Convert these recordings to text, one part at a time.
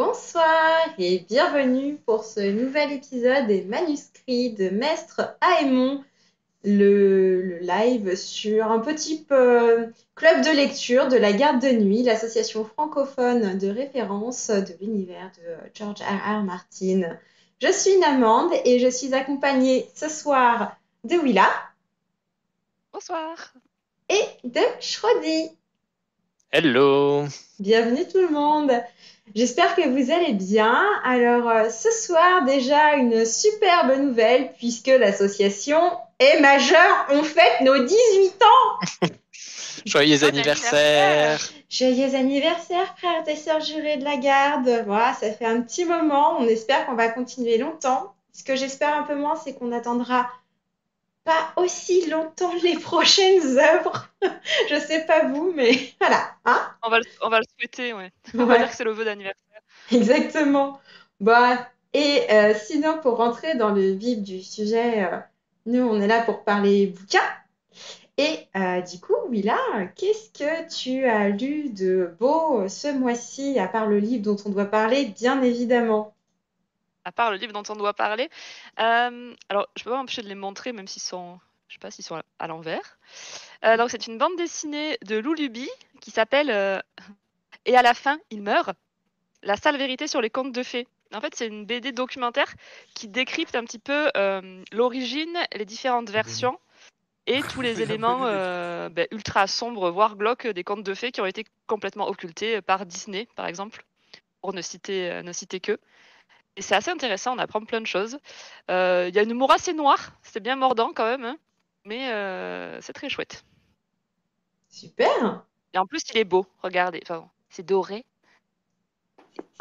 Bonsoir et bienvenue pour ce nouvel épisode des manuscrits de Maître Aémon, le live sur un petit club de lecture de la Garde de Nuit, l'association francophone de référence de l'univers de George R. R. Martin. Je suis Namande et je suis accompagnée ce soir de Willa Bonsoir. et de Shrodi. Hello! Bienvenue tout le monde. J'espère que vous allez bien. Alors ce soir déjà une superbe nouvelle puisque l'association est majeure. On fête nos 18 ans. Joyeux anniversaire! Joyeux anniversaire frères et sœurs jurés de la garde. Voilà, ça fait un petit moment. On espère qu'on va continuer longtemps. Ce que j'espère un peu moins, c'est qu'on attendra pas aussi longtemps les prochaines œuvres. Je sais pas vous, mais voilà. Hein? On va le souhaiter, ouais. On va Ouais. dire que c'est le vœu d'anniversaire. Exactement. Bah, et sinon, pour rentrer dans le vif du sujet, nous, on est là pour parler bouquins. Et du coup, Willa, qu'est-ce que tu as lu de beau ce mois-ci, à part le livre dont on doit parler, bien évidemment? À part le livre dont on doit parler. Alors, je peux pas m'empêcher de les montrer, même s'ils sont, je sais pas s'ils sont à l'envers. Donc, c'est une bande dessinée de Lou Luby qui s'appelle Et à la fin, il meurt. La sale vérité sur les contes de fées. En fait, c'est une BD documentaire qui décrypte un petit peu l'origine, les différentes versions et tous les éléments ultra sombres, voire glauques des contes de fées qui ont été complètement occultés par Disney, par exemple, pour ne citer que. Et c'est assez intéressant, on apprend plein de choses. Il y a une humour assez noir, c'est bien mordant quand même, hein, mais c'est très chouette. Super! Et en plus, il est beau, regardez, enfin, c'est doré,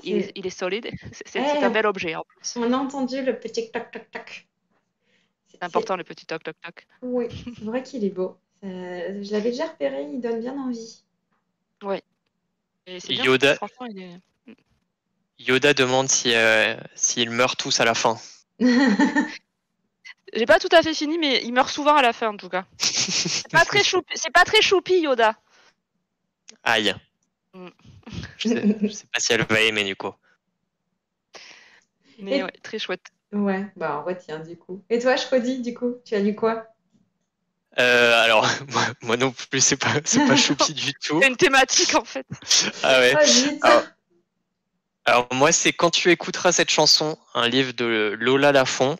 C'est il est solide, c'est un Eh, bel objet en plus. on a entendu le petit toc-toc-toc. C'est important le petit toc toc toc. Oui, c'est vrai qu'il est beau. Je l'avais déjà repéré, il donne bien envie. Ouais, et c'est bien foutu, Yoda, franchement, il est. Yoda demande s'ils meurent tous à la fin. J'ai pas tout à fait fini, mais il meurt souvent à la fin en tout cas. C'est pas très choupi Yoda. Aïe. Mm. Je sais pas si elle va aimer du coup. Mais Et ouais, très chouette. ouais, bah on retient du coup. Et toi, Shrodi, du coup, tu as lu quoi? Alors, moi non plus, c'est pas choupi du tout. C'est une thématique en fait. Ah ouais. Oh zut! Alors, moi, c'est Quand tu écouteras cette chanson, un livre de Lola Lafont.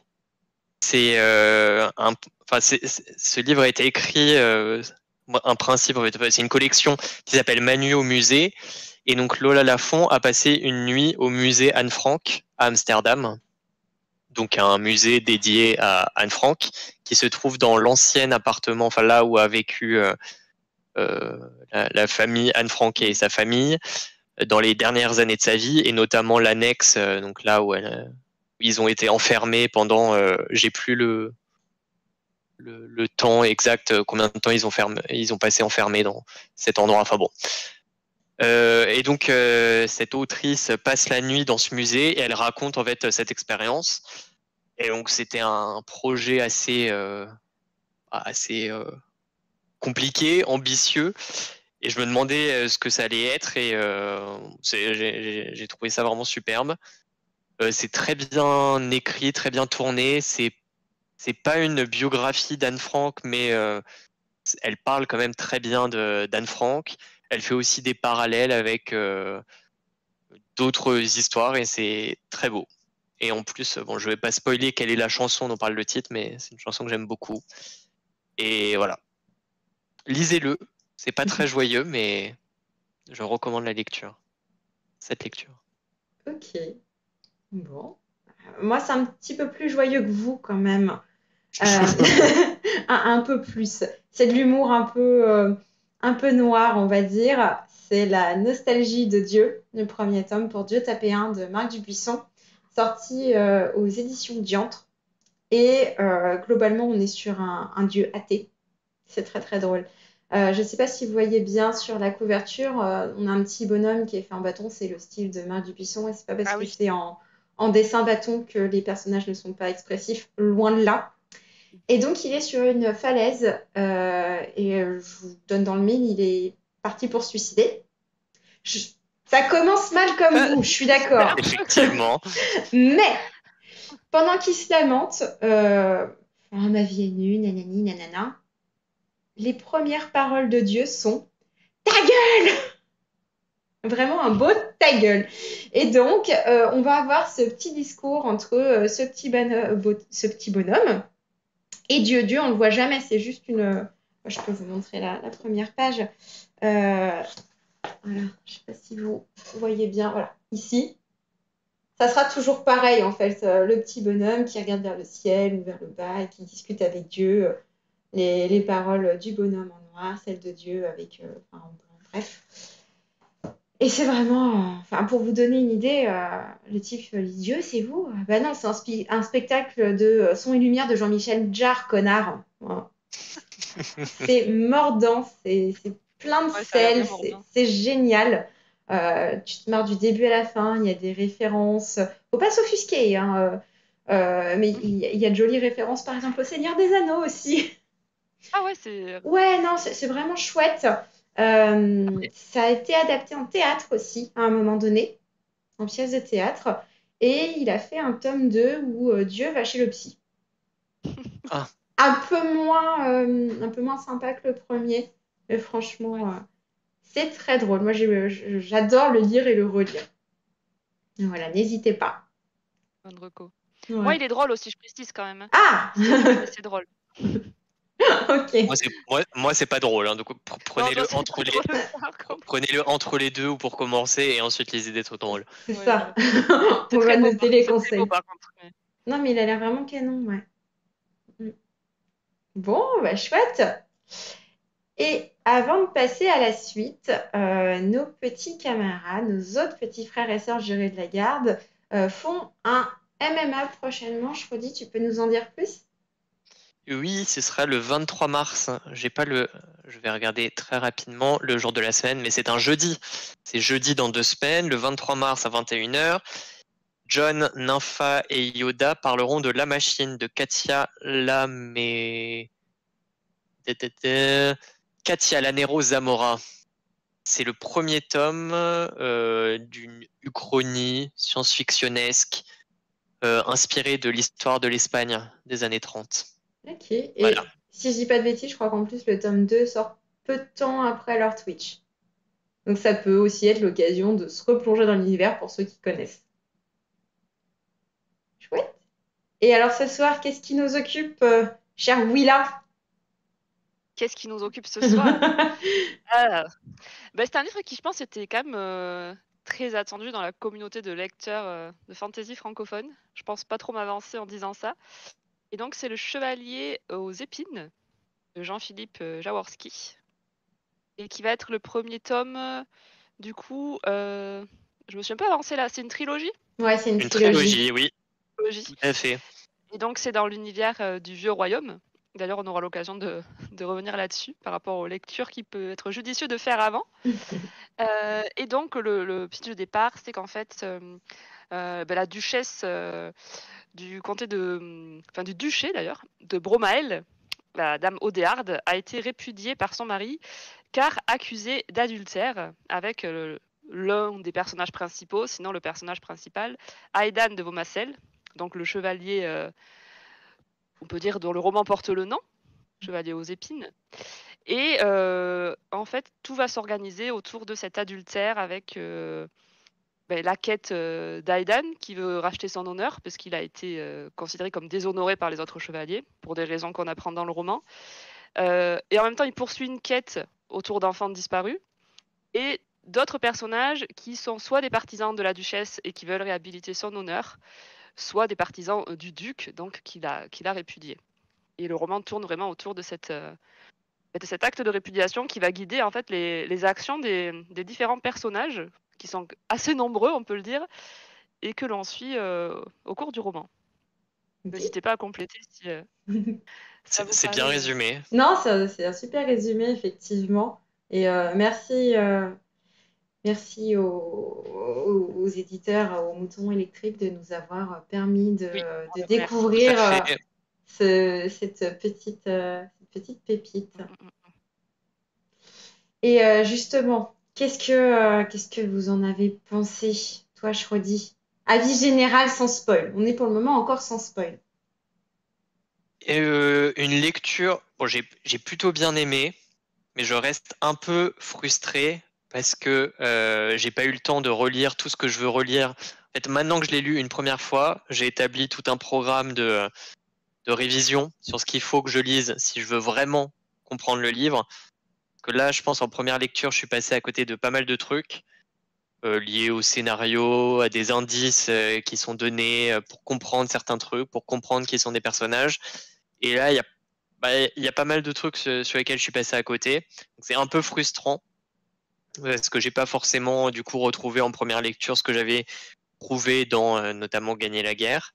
C'est ce livre a été écrit un principe, en fait, c'est une collection qui s'appelle Manu au musée. Et donc Lola Lafont a passé une nuit au musée Anne Frank à Amsterdam, donc un musée dédié à Anne Frank, qui se trouve dans l'ancien appartement, enfin là où a vécu la famille Anne Frank et sa famille dans les dernières années de sa vie, et notamment l'annexe, donc là où ils ont été enfermés pendant, j'ai plus le temps exact, combien de temps ils ont passé enfermés dans cet endroit. Enfin bon. Et donc cette autrice passe la nuit dans ce musée et elle raconte en fait cette expérience. Et donc c'était un projet assez compliqué, ambitieux. Et je me demandais ce que ça allait être et j'ai trouvé ça vraiment superbe. C'est très bien écrit, très bien tourné. C'est pas une biographie d'Anne Frank, mais elle parle quand même très bien d'Anne Frank. Elle fait aussi des parallèles avec d'autres histoires et c'est très beau. Et en plus, bon, je vais pas spoiler quelle est la chanson dont parle le titre, mais c'est une chanson que j'aime beaucoup. Et voilà, lisez-le. C'est pas très joyeux, mais je recommande la lecture. Cette lecture. Ok, bon. Moi, c'est un petit peu plus joyeux que vous quand même. Euh, un peu plus. C'est de l'humour un peu noir, on va dire. C'est La nostalgie de Dieu, le premier tome pour Dieu tapé 1 de Marc Dubuisson, sorti aux éditions Diantre. Et globalement, on est sur un dieu athée. C'est très très drôle. Je ne sais pas si vous voyez bien sur la couverture, on a un petit bonhomme qui est fait en bâton, c'est le style de Marc Dubuisson, et c'est pas parce Ah que oui. c'est en dessin bâton que les personnages ne sont pas expressifs, loin de là. Et donc il est sur une falaise, et je vous donne dans le mille, il est parti pour se suicider. Je- Ça commence mal comme vous, je suis d'accord. Effectivement. Mais pendant qu'il se lamente, ma vie est nulle, nanani, nanana, les premières paroles de Dieu sont ta gueule! Vraiment un beau ta gueule. Et donc, on va avoir ce petit discours entre ce petit bonhomme et Dieu. Dieu, on le voit jamais, c'est juste une. Je peux vous montrer la première page. Voilà, je ne sais pas si vous voyez bien. Voilà, ici. Ça sera toujours pareil, en fait. Le petit bonhomme qui regarde vers le ciel ou vers le bas et qui discute avec Dieu. Les paroles du bonhomme en noir, celles de Dieu avec. En blanc, bref. Et c'est vraiment, pour vous donner une idée, le type dit Dieu, c'est vous? Bah non, c'est un spectacle de son et lumière de Jean-Michel Jarre, connard. Voilà. C'est mordant, c'est plein de Ouais, ça a l'air sel, bien mordant. c'est génial. Tu te marres du début à la fin, il y a des références. Faut pas s'offusquer, hein, mais il y a de jolies références, par exemple, au Seigneur des Anneaux aussi. Ah ouais, c'est. Ouais, non, c'est vraiment chouette. Ça a été adapté en théâtre aussi, à un moment donné, en pièce de théâtre. Et il a fait un tome 2 où Dieu va chez le psy. Ah. Un peu moins sympa que le premier. Mais franchement, c'est très drôle. Moi, j'adore le lire et le relire. Voilà, n'hésitez pas. Bonne reco. Ouais. Moi, il est drôle aussi, je précise quand même. Ah C'est drôle. Ok. Moi, c'est pas drôle. Hein, donc prenez-le Non, entre les prenez-le entre les deux ou pour commencer et ensuite lisez des trucs drôles. C'est Ouais, ça. voilà. On va beau, noter les c'est très beau, conseils. par contre. Mais... Non, mais il a l'air vraiment canon, ouais. Bon, bah chouette. Et avant de passer à la suite, nos petits camarades, nos autres petits frères et sœurs jurés de la garde font un MMA prochainement. Je redis, tu peux nous en dire plus? Oui, ce sera le 23 mars. Je vais regarder très rapidement le jour de la semaine, mais c'est un jeudi. C'est jeudi dans 2 semaines, le 23 mars à 21h. John, Nympha et Yoda parleront de La Machine de Katia Lanero Zamora. C'est le premier tome d'une uchronie science-fictionnesque inspirée de l'histoire de l'Espagne des années 30. Ok. Et Voilà. si je dis pas de bêtises, je crois qu'en plus le tome 2 sort peu de temps après leur Twitch. Donc ça peut aussi être l'occasion de se replonger dans l'univers pour ceux qui connaissent. Chouette. Et alors ce soir, qu'est-ce qui nous occupe, chère Willa? Qu'est-ce qui nous occupe ce soir? C'est un livre qui, je pense, était quand même très attendu dans la communauté de lecteurs de fantasy francophone. Je pense pas trop m'avancer en disant ça. Et donc, c'est Le Chevalier aux épines de Jean-Philippe Jaworski. Et qui va être le premier tome. Du coup, je me suis un peu avancée là. C'est une trilogie? Ouais, c'est une Une trilogie. trilogie, oui, Trilogie. tout à fait. Et donc, c'est dans l'univers du Vieux Royaume. D'ailleurs, on aura l'occasion de revenir là-dessus par rapport aux lectures qu'il peut être judicieux de faire avant. Et donc, le pitch de départ, c'est qu'en fait, la duchesse du comté du duché d'ailleurs, de Bromael, la dame Odéarde, a été répudiée par son mari car accusée d'adultère avec l'un des personnages principaux, sinon le personnage principal, Aidan de Vaumassel, donc le chevalier, on peut dire, dont le roman porte le nom, Chevalier aux épines. Et en fait, tout va s'organiser autour de cet adultère avec la quête d'Aidan qui veut racheter son honneur parce qu'il a été considéré comme déshonoré par les autres chevaliers pour des raisons qu'on apprend dans le roman. Et en même temps, il poursuit une quête autour d'enfants disparus et d'autres personnages qui sont soit des partisans de la duchesse et qui veulent réhabiliter son honneur, soit des partisans du duc, donc qu'il a répudié. Et le roman tourne vraiment autour de cet acte de répudiation qui va guider en fait les actions des différents personnages qui sont assez nombreux, on peut le dire, et que l'on suit au cours du roman. Ok. N'hésitez pas à compléter si ça vous C'est bien paraît, résumé. Non, c'est un super résumé, effectivement. Et merci aux éditeurs, aux moutons électriques de nous avoir permis Oui, de on les remercie. découvrir Tout à fait. cette petite pépite. Mm. Et justement, Qu'est-ce que vous en avez pensé, toi, Shrodi? Avis général sans spoil. On est pour le moment encore sans spoil. Et, une lecture, bon, j'ai plutôt bien aimé, mais je reste un peu frustré parce que j'ai pas eu le temps de relire tout ce que je veux relire. En fait, maintenant que je l'ai lu une première fois, j'ai établi tout un programme de révision sur ce qu'il faut que je lise si je veux vraiment comprendre le livre. Que là, je pense en première lecture, je suis passé à côté de pas mal de trucs liés au scénario, à des indices qui sont donnés pour comprendre certains trucs, pour comprendre qui sont des personnages. Et là, il y a pas mal de trucs sur lesquels je suis passé à côté. Donc, c'est un peu frustrant parce que j'ai pas forcément du coup retrouvé en première lecture ce que j'avais trouvé dans notamment Gagner la guerre.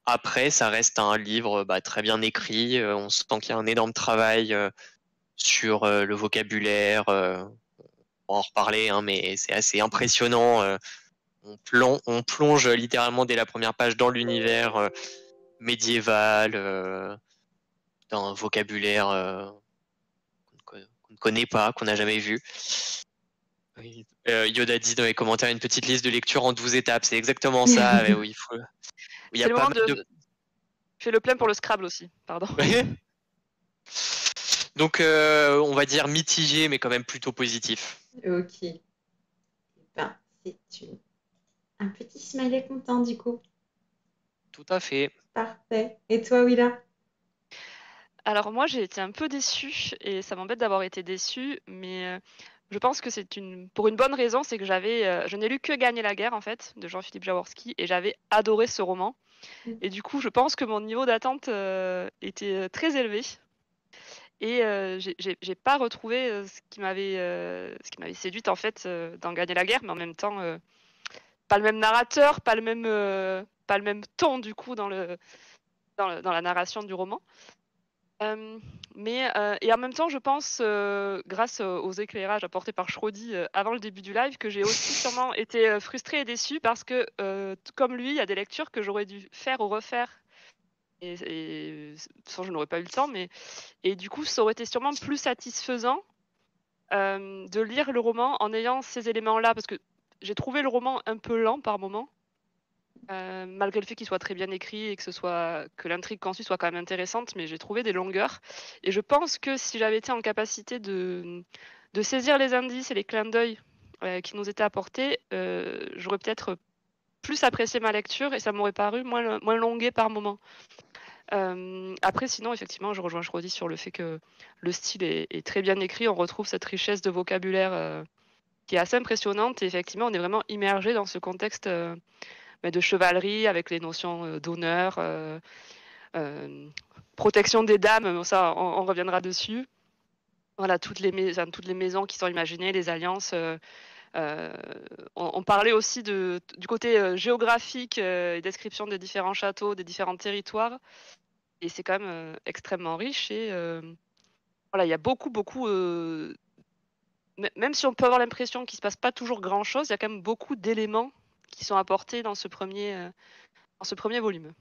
Après, ça reste un livre très bien écrit. On sent qu'il y a un énorme travail sur le vocabulaire. On va en reparler, hein, mais c'est assez impressionnant. On plonge littéralement dès la première page dans l'univers médiéval, d'un vocabulaire qu'on ne connaît pas, qu'on n'a jamais vu. Oui. Yoda dit dans les commentaires une petite liste de lecture en 12 étapes. C'est exactement ça. Où il y C'est a le pas moment mal de. de. Je fais le plein pour le Scrabble aussi, pardon. Donc, on va dire mitigé, mais quand même plutôt positif. Ok. Eh ben, un petit smiley content, du coup. Tout à fait. Parfait. Et toi, Willa? Alors moi, j'ai été un peu déçue et ça m'embête d'avoir été déçue, mais je pense que pour une bonne raison, c'est que je n'ai lu que Gagner la guerre en fait de Jean-Philippe Jaworski et j'avais adoré ce roman. Et du coup, je pense que mon niveau d'attente était très élevé et j'ai pas retrouvé ce qui m'avait séduite en fait dans Gagner la guerre, mais en même temps, pas le même narrateur, pas le même ton du coup dans la narration du roman. Et en même temps, je pense, grâce aux éclairages apportés par Shrodi avant le début du live, que j'ai aussi sûrement été frustrée et déçue parce que, tout comme lui, il y a des lectures que j'aurais dû faire ou refaire. Sans, je n'aurais pas eu le temps, et du coup, ça aurait été sûrement plus satisfaisant de lire le roman en ayant ces éléments-là, parce que j'ai trouvé le roman un peu lent par moment. Malgré le fait qu'il soit très bien écrit et que l'intrigue qu'on suit soit quand même intéressante, mais j'ai trouvé des longueurs. Et je pense que si j'avais été en capacité de saisir les indices et les clins d'œil qui nous étaient apportés, j'aurais peut-être plus apprécié ma lecture et ça m'aurait paru moins longué par moment. Après, sinon, effectivement, je rejoins Shrodi sur le fait que le style est très bien écrit. On retrouve cette richesse de vocabulaire qui est assez impressionnante. Et effectivement, on est vraiment immergé dans ce contexte de chevalerie avec les notions d'honneur, protection des dames, ça on reviendra dessus. Voilà, toutes les maisons qui sont imaginées, les alliances. On parlait aussi du côté géographique et description des différents châteaux, des différents territoires. Et c'est quand même extrêmement riche. Et voilà, il y a beaucoup, même si on peut avoir l'impression qu'il ne se passe pas toujours grand-chose, il y a quand même beaucoup d'éléments qui sont apportés dans ce premier volume.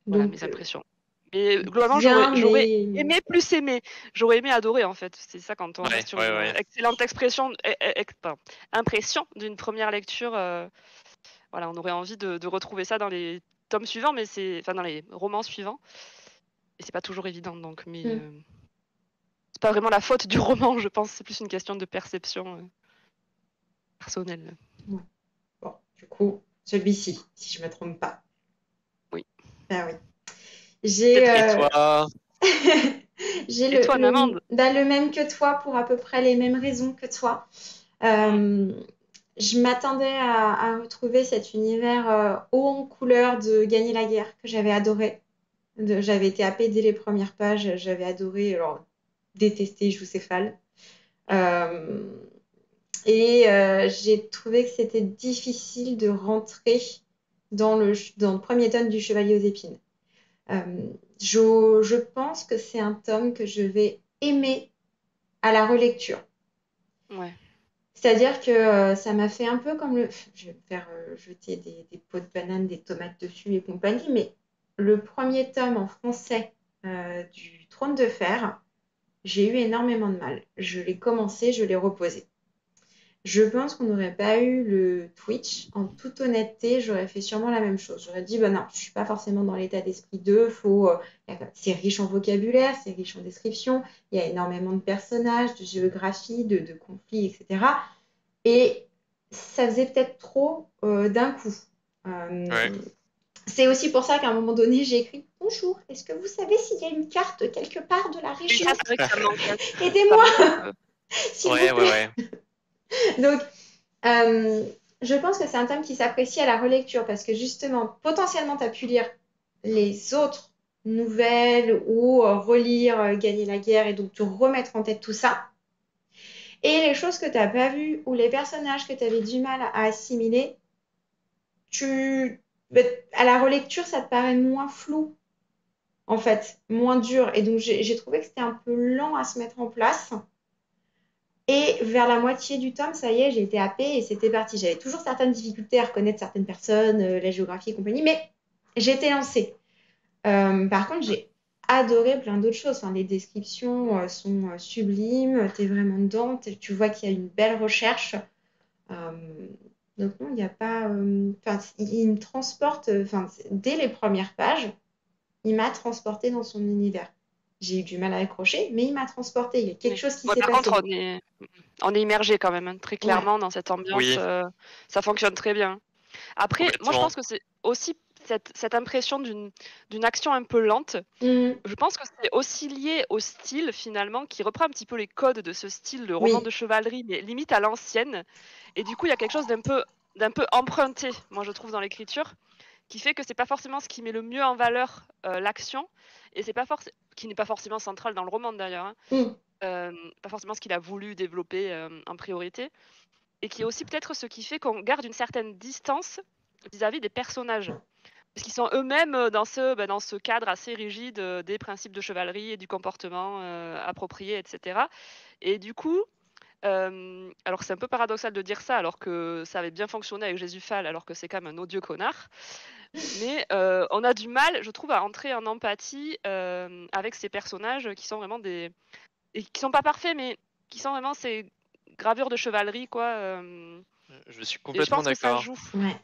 Voilà Donc, mes impressions. Mais globalement, bien, j'aurais mais... aimé plus aimer. J'aurais aimé adorer, en fait. C'est ça quand on Ouais, reste sur ouais, une ouais. excellente impression d'une première lecture. Voilà, on aurait envie de retrouver ça dans les tomes suivants, enfin dans les romans suivants. Et c'est pas toujours évident, donc. Mais c'est pas vraiment la faute du roman, je pense. C'est plus une question de perception personnelle. Ouais. Bon, du coup, celui-ci, si je me trompe pas. Oui. Ah oui. J'ai Et toi? j'ai Et toi, Namande? le même que toi pour à peu près les mêmes raisons que toi. Je m'attendais à retrouver cet univers haut en couleur de Gagner la guerre que j'avais adoré. J'avais été happée dès les premières pages, j'avais adoré, alors détesté Jousséphale. J'ai trouvé que c'était difficile de rentrer dans le premier tome du Chevalier aux épines. Je pense que c'est un tome que je vais aimer à la relecture. Ouais. C'est-à-dire que ça m'a fait un peu comme le... Je vais me faire jeter des pots de banane, des tomates dessus et compagnie, mais le premier tome en français du Trône de Fer, j'ai eu énormément de mal. Je l'ai commencé, je l'ai reposé. Je pense qu'on n'aurait pas eu le Twitch. En toute honnêteté, j'aurais fait sûrement la même chose. J'aurais dit, bah non, je suis pas forcément dans l'état d'esprit c'est riche en vocabulaire, c'est riche en description, il y a énormément de personnages, de géographie, de conflits, etc. Et ça faisait peut-être trop d'un coup. Ouais. C'est aussi pour ça qu'à un moment donné, j'ai écrit bonjour, est-ce que vous savez s'il y a une carte quelque part de la Oui, région? ça, c'est vrai que ça manque. Aidez-moi, Ça manque. s'il Ouais, vous plaît. ouais. Donc, je pense que c'est un thème qui s'apprécie à la relecture parce que justement, potentiellement, tu as pu lire les autres nouvelles ou relire Gagner la guerre et donc te remettre en tête tout ça. Et les choses que tu n'as pas vues ou les personnages que tu avais du mal à assimiler, à la relecture, ça te paraît moins flou, en fait, moins dur. Et donc, j'ai trouvé que c'était un peu lent à se mettre en place. Et vers la moitié du tome, ça y est, j'ai été happée et c'était parti. J'avais toujours certaines difficultés à reconnaître certaines personnes, la géographie et compagnie, mais j'étais lancée. Par contre, j'ai adoré plein d'autres choses. Enfin, les descriptions sont sublimes, tu es vraiment dedans, tu vois qu'il y a une belle recherche. Euh, donc non, il n'y a pas... Enfin, il me transporte, dès les premières pages, il m'a transportée dans son univers. J'ai eu du mal à accrocher, mais il m'a transportée. Il y a quelque Oui. chose qui Ouais, s'est par passé. contre, on est immergé quand même, hein, très Ouais. clairement dans cette ambiance. Oui, Ça fonctionne très bien. Après, moi, je complètement. pense que c'est aussi cette impression d'une action un peu lente. Mhm. Je pense que c'est aussi lié au style, finalement, qui reprend un petit peu les codes de ce style de roman Oui, de chevalerie, mais limite à l'ancienne. Et du coup, il y a quelque chose d'un peu emprunté, moi, je trouve, dans l'écriture, qui fait que c'est pas forcément ce qui met le mieux en valeur l'action, et c'est pas qui n'est pas forcément central dans le roman d'ailleurs, hein. Mhm. Pas forcément ce qu'il a voulu développer en priorité, et qui est aussi peut-être ce qui fait qu'on garde une certaine distance vis-à-vis des personnages. Parce qu'ils sont eux-mêmes dans ce cadre assez rigide des principes de chevalerie et du comportement approprié, etc. Et du coup, alors c'est un peu paradoxal de dire ça, alors que ça avait bien fonctionné avec Jésus Fall, alors que c'est quand même un odieux connard. Mais on a du mal, je trouve, à entrer en empathie avec ces personnages qui sont vraiment et qui sont pas parfaits, mais qui sont vraiment ces gravures de chevalerie, quoi. Je suis Et je complètement pense que ça d'accord. joue. Ouais.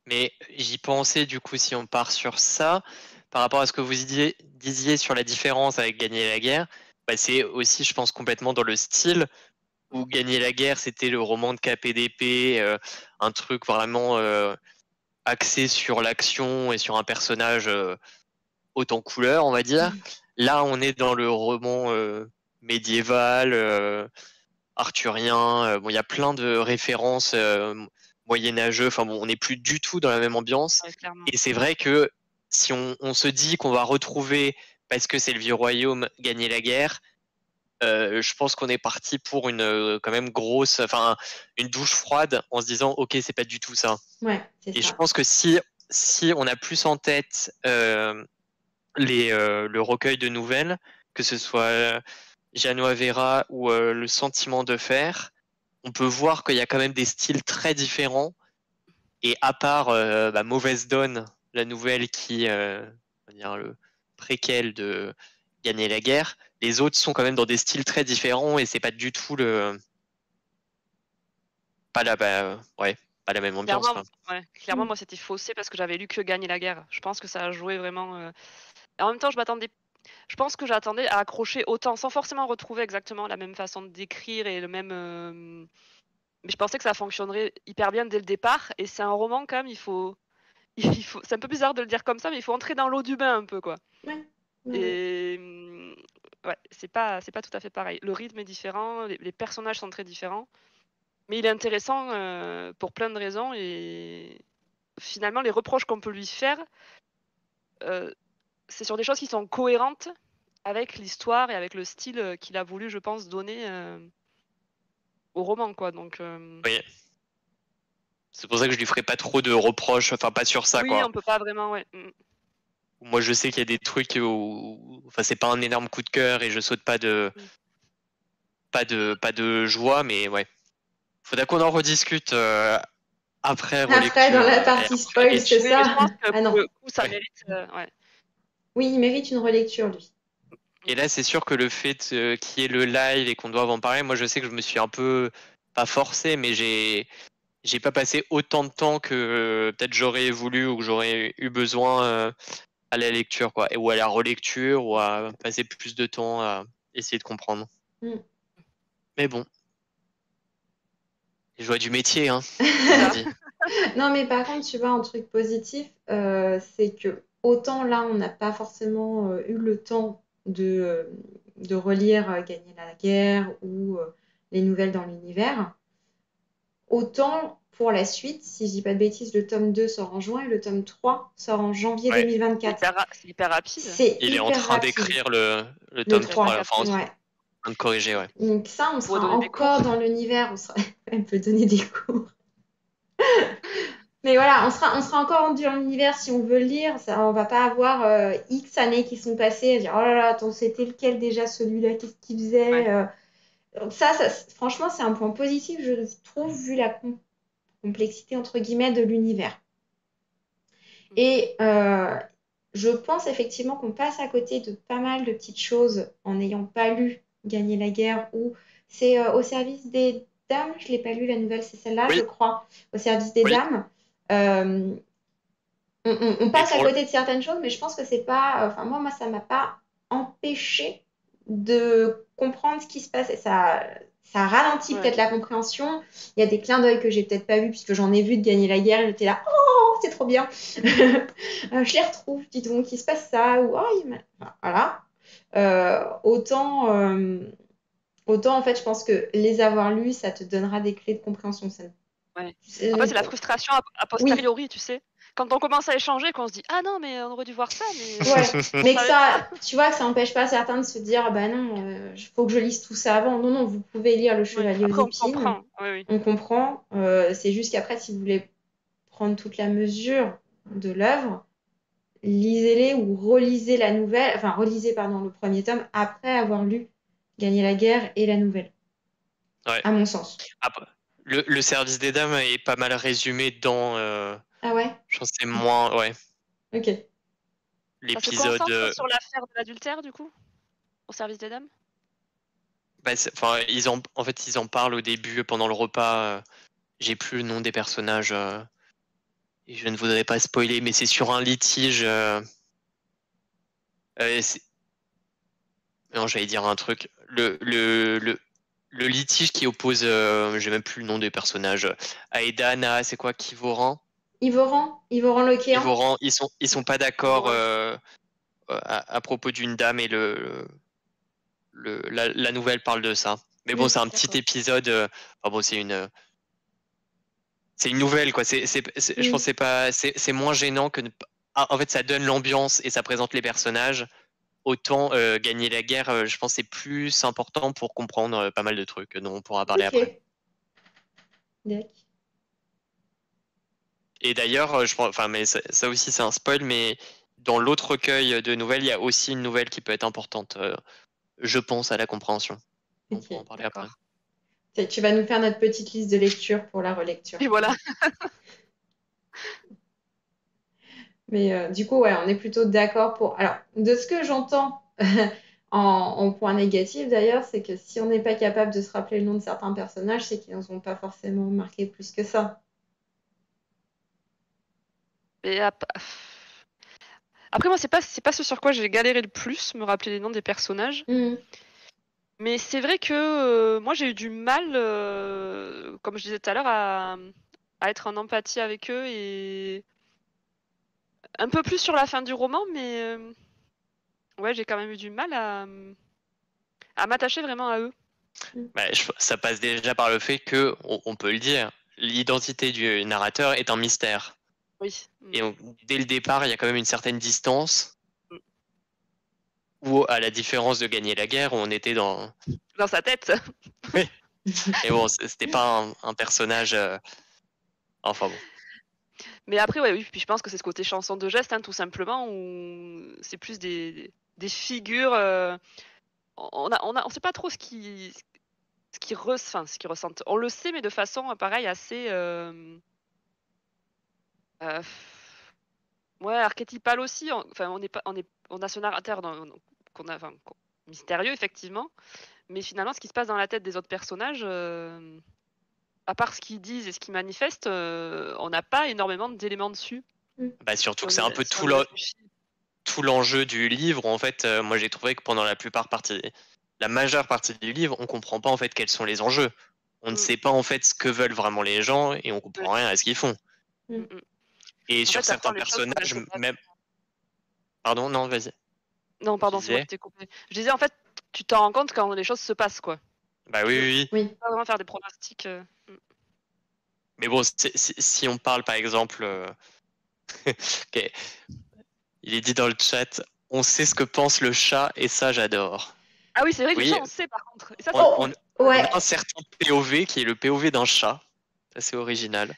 Mais j'y pensais, du coup, si on part sur ça, par rapport à ce que vous disiez sur la différence avec Gagner la guerre, bah, c'est aussi, je pense, complètement dans le style où Gagner la guerre, c'était le roman de KPDP, un truc vraiment axé sur l'action et sur un personnage haut en couleur, on va dire. Là, on est dans le roman médiéval, arthurien. Bon, il y a plein de références moyenâgeux. Enfin bon, on n'est plus du tout dans la même ambiance. Ouais, clairement. Et c'est vrai que si on se dit qu'on va retrouver, parce que c'est le vieux royaume, gagner la guerre, je pense qu'on est parti pour une quand même grosse, enfin une douche froide en se disant ok, c'est pas du tout ça. Ouais, c'est Et je ça. pense que si on a plus en tête le recueil de nouvelles, que ce soit Janoa Vera ou Le Sentiment de Fer, on peut voir qu'il y a quand même des styles très différents. Et à part Mauvaise Donne, la nouvelle qui, on va dire le préquel de Gagner la guerre, les autres sont quand même dans des styles très différents et c'est pas du tout pas la même ambiance, Clairement, quoi. ouais, clairement, moi, c'était faussé parce que j'avais lu que Gagner la guerre. Je pense que ça a joué vraiment. Et en même temps, je pense que j'attendais à accrocher autant, sans forcément retrouver exactement la même façon d'écrire et le même. Mais je pensais que ça fonctionnerait hyper bien dès le départ. Et c'est un roman quand même. C'est un peu bizarre de le dire comme ça, mais il faut entrer dans l'eau du bain un peu, quoi. Ouais. Ouais. Et ouais, c'est pas tout à fait pareil. Le rythme est différent, les personnages sont très différents, mais il est intéressant pour plein de raisons. Et finalement, les reproches qu'on peut lui faire, euh, c'est sur des choses qui sont cohérentes avec l'histoire et avec le style qu'il a voulu, je pense, donner au roman, quoi. Donc, Oui. C'est pour ça que je lui ferai pas trop de reproches, enfin pas sur ça, oui, quoi. on peut pas vraiment, ouais. Moi, je sais qu'il y a des trucs où, enfin, c'est pas un énorme coup de cœur et je saute pas de joie, mais ouais. Faudra qu'on en rediscute après Après, dans relecture la et partie après spoil, c'est étude. Oui, mais je ça? pense que Ah pour non. le coup, ça Ouais. mérite. Ouais. Oui, il mérite une relecture, lui. Et là, c'est sûr que le fait qu'il y ait le live et qu'on doive en parler, moi, je sais que je me suis un peu, pas forcé, mais j'ai pas passé autant de temps que peut-être j'aurais voulu ou que j'aurais eu besoin à la lecture, quoi, ou à la relecture, ou à passer plus de temps à essayer de comprendre. Mm. Mais bon, les joies du métier, hein, C'est comme on ça. dit. Non, mais par contre, tu vois, un truc positif, c'est que autant là, on n'a pas forcément eu le temps de relire Gagner la guerre ou les nouvelles dans l'univers, autant pour la suite, si je dis pas de bêtises, le tome 2 sort en juin et le tome 3 sort en janvier Ouais, 2024. C'est hyper rapide. C'est il est en hyper train rapide, d'écrire le le tome Ouais, c'est 3, 3. là, enfin, en rapide. train Ouais. de corriger, ouais. Donc ça, on On pourrait sera donner des encore cours. dans l'univers, on peut donner des cours. Mais voilà, on sera encore dans l'univers si on veut le lire. Ça, on va pas avoir X années qui sont passées à dire oh là là, attends, c'était lequel déjà celui-là, qu'est-ce qu'il faisait Ouais. Donc franchement, c'est un point positif, je trouve, vu la complexité entre guillemets de l'univers. Mm. Et je pense effectivement qu'on passe à côté de pas mal de petites choses en n'ayant pas lu Gagner la guerre ou c'est au service des dames. Je l'ai pas lu la nouvelle, c'est celle-là, je Oui, crois. Au service des oui. dames. Euh, on Et passe à côté de certaines choses, mais je pense que c'est pas. Enfin, moi, ça m'a pas empêché de comprendre ce qui se passe. Et ça ralentit Ouais. peut-être la compréhension. Il y a des clins d'œil que j'ai peut-être pas vus, puisque j'en ai vu de Gagner la guerre. J'étais là, oh, c'est trop bien. Je les retrouve, dis donc, il se passe ça. Ou, oh, enfin, voilà. Autant, en fait, je pense que les avoir lus, ça te donnera des clés de compréhension. Ouais. En fait, C'est- c'est la frustration a Oui, posteriori, tu sais. Quand on commence à échanger, qu'on se dit ah non, mais on aurait dû voir ça, mais ouais, on mais que savait pas. ça, tu vois, que ça n'empêche pas certains de se dire, ah bah non, il faut que je lise tout ça avant. Non, non, vous pouvez lire Le Ouais. Chevalier aux Après, on épines, comprend. Oui, oui. on comprend. C'est juste qu'après, si vous voulez prendre toute la mesure de l'œuvre, lisez-les ou relisez la nouvelle, enfin, relisez, pardon, le premier tome après avoir lu Gagner la guerre et la nouvelle, Ouais. à mon sens. Après, le service des dames est pas mal résumé dans. Ah ouais? Je pense que c'est moins. Ouais. Ok. Ça se L'épisode. concentre sur l'affaire de l'adultère, du coup, au service des dames. Bah, enfin, en fait, ils en parlent au début, pendant le repas. J'ai plus le nom des personnages. Et je ne voudrais pas spoiler, mais c'est sur un litige. Euh, c'est- non, j'allais dire un truc. Le litige qui oppose. J'ai même plus le nom des personnages. Aedana, c'est quoi, Kivoran? Yvoran Lequéant. Kivoran, ils sont pas Ils vont d'accord relever. à propos d'une dame et la nouvelle parle de ça. Mais bon, c'est un petit D'accord. épisode. Enfin bon, c'est une nouvelle, quoi. Je pense que Oui. c'est moins gênant que en fait, ça donne l'ambiance et ça présente les personnages. Autant gagner la guerre, je pense que c'est plus important pour comprendre pas mal de trucs dont on pourra parler après. Ok. D'accord. Et d'ailleurs, je pense, enfin, mais ça aussi c'est un spoil, mais dans l'autre recueil de nouvelles, il y a aussi une nouvelle qui peut être importante, je pense, à la compréhension. On pourra en Ok. parler après. D'accord. Tu vas nous faire notre petite liste de lecture pour la relecture. Et voilà. Mais du coup, ouais, on est plutôt d'accord pour. Alors, de ce que j'entends en point négatif d'ailleurs, c'est que si on n'est pas capable de se rappeler le nom de certains personnages, c'est qu'ils n'en ont pas forcément marqué plus que ça. Et après, moi, c'est pas ce sur quoi j'ai galéré le plus, me rappeler les noms des personnages. Hmm. Mais c'est vrai que moi, j'ai eu du mal, comme je disais tout à l'heure, à être en empathie avec eux et un peu plus sur la fin du roman, mais ouais, j'ai quand même eu du mal à m'attacher vraiment à eux. Bah, ça passe déjà par le fait que, on peut le dire, l'identité du narrateur est un mystère. Oui. Et dès le départ, il y a quand même une certaine distance, où, à la différence de gagner la guerre, où on était dans. Dans sa tête. Oui. Et bon, c'était pas un personnage. Enfin bon. Mais après, ouais, oui, puis je pense que c'est ce côté chanson de geste, hein, tout simplement, où c'est plus des figures. On sait pas trop ce qu'ils ressentent. On le sait, mais de façon, pareil, assez, euh, ouais, archétypale aussi. Enfin, on est pas, on a ce narrateur qu'on a, enfin, mystérieux, effectivement. Mais finalement, ce qui se passe dans la tête des autres personnages, à part ce qu'ils disent et ce qu'ils manifestent, on n'a pas énormément d'éléments dessus. Bah, surtout que Si c'est on un peu si on y réfléchit. tout l'enjeu du livre. En fait, moi j'ai trouvé que pendant la majeure partie du livre, on comprend pas en fait quels sont les enjeux. On ne Mm. sait pas en fait ce que veulent vraiment les gens et on comprend Ouais. rien à ce qu'ils font. Mm. Et En sur fait, ça prend certains les choses comme elles personnages, se passent. même. Pardon, non, vas-y. Non, Tu pardon, c'est moi disais. qui t'ai coupé. Je disais, en fait, tu t'en rends compte quand les choses se passent, quoi. Bah oui, oui, oui. Oui. Pas vraiment faire des pronostics. Mais bon, si on parle par exemple, ok, il est dit dans le chat, on sait ce que pense le chat et ça j'adore. Ah oui, c'est vrai que les Oui, chats, on sait par contre. Et ça, on, c'est Oh, cool. on ouais. a un certain POV qui est le POV d'un chat. C'est original.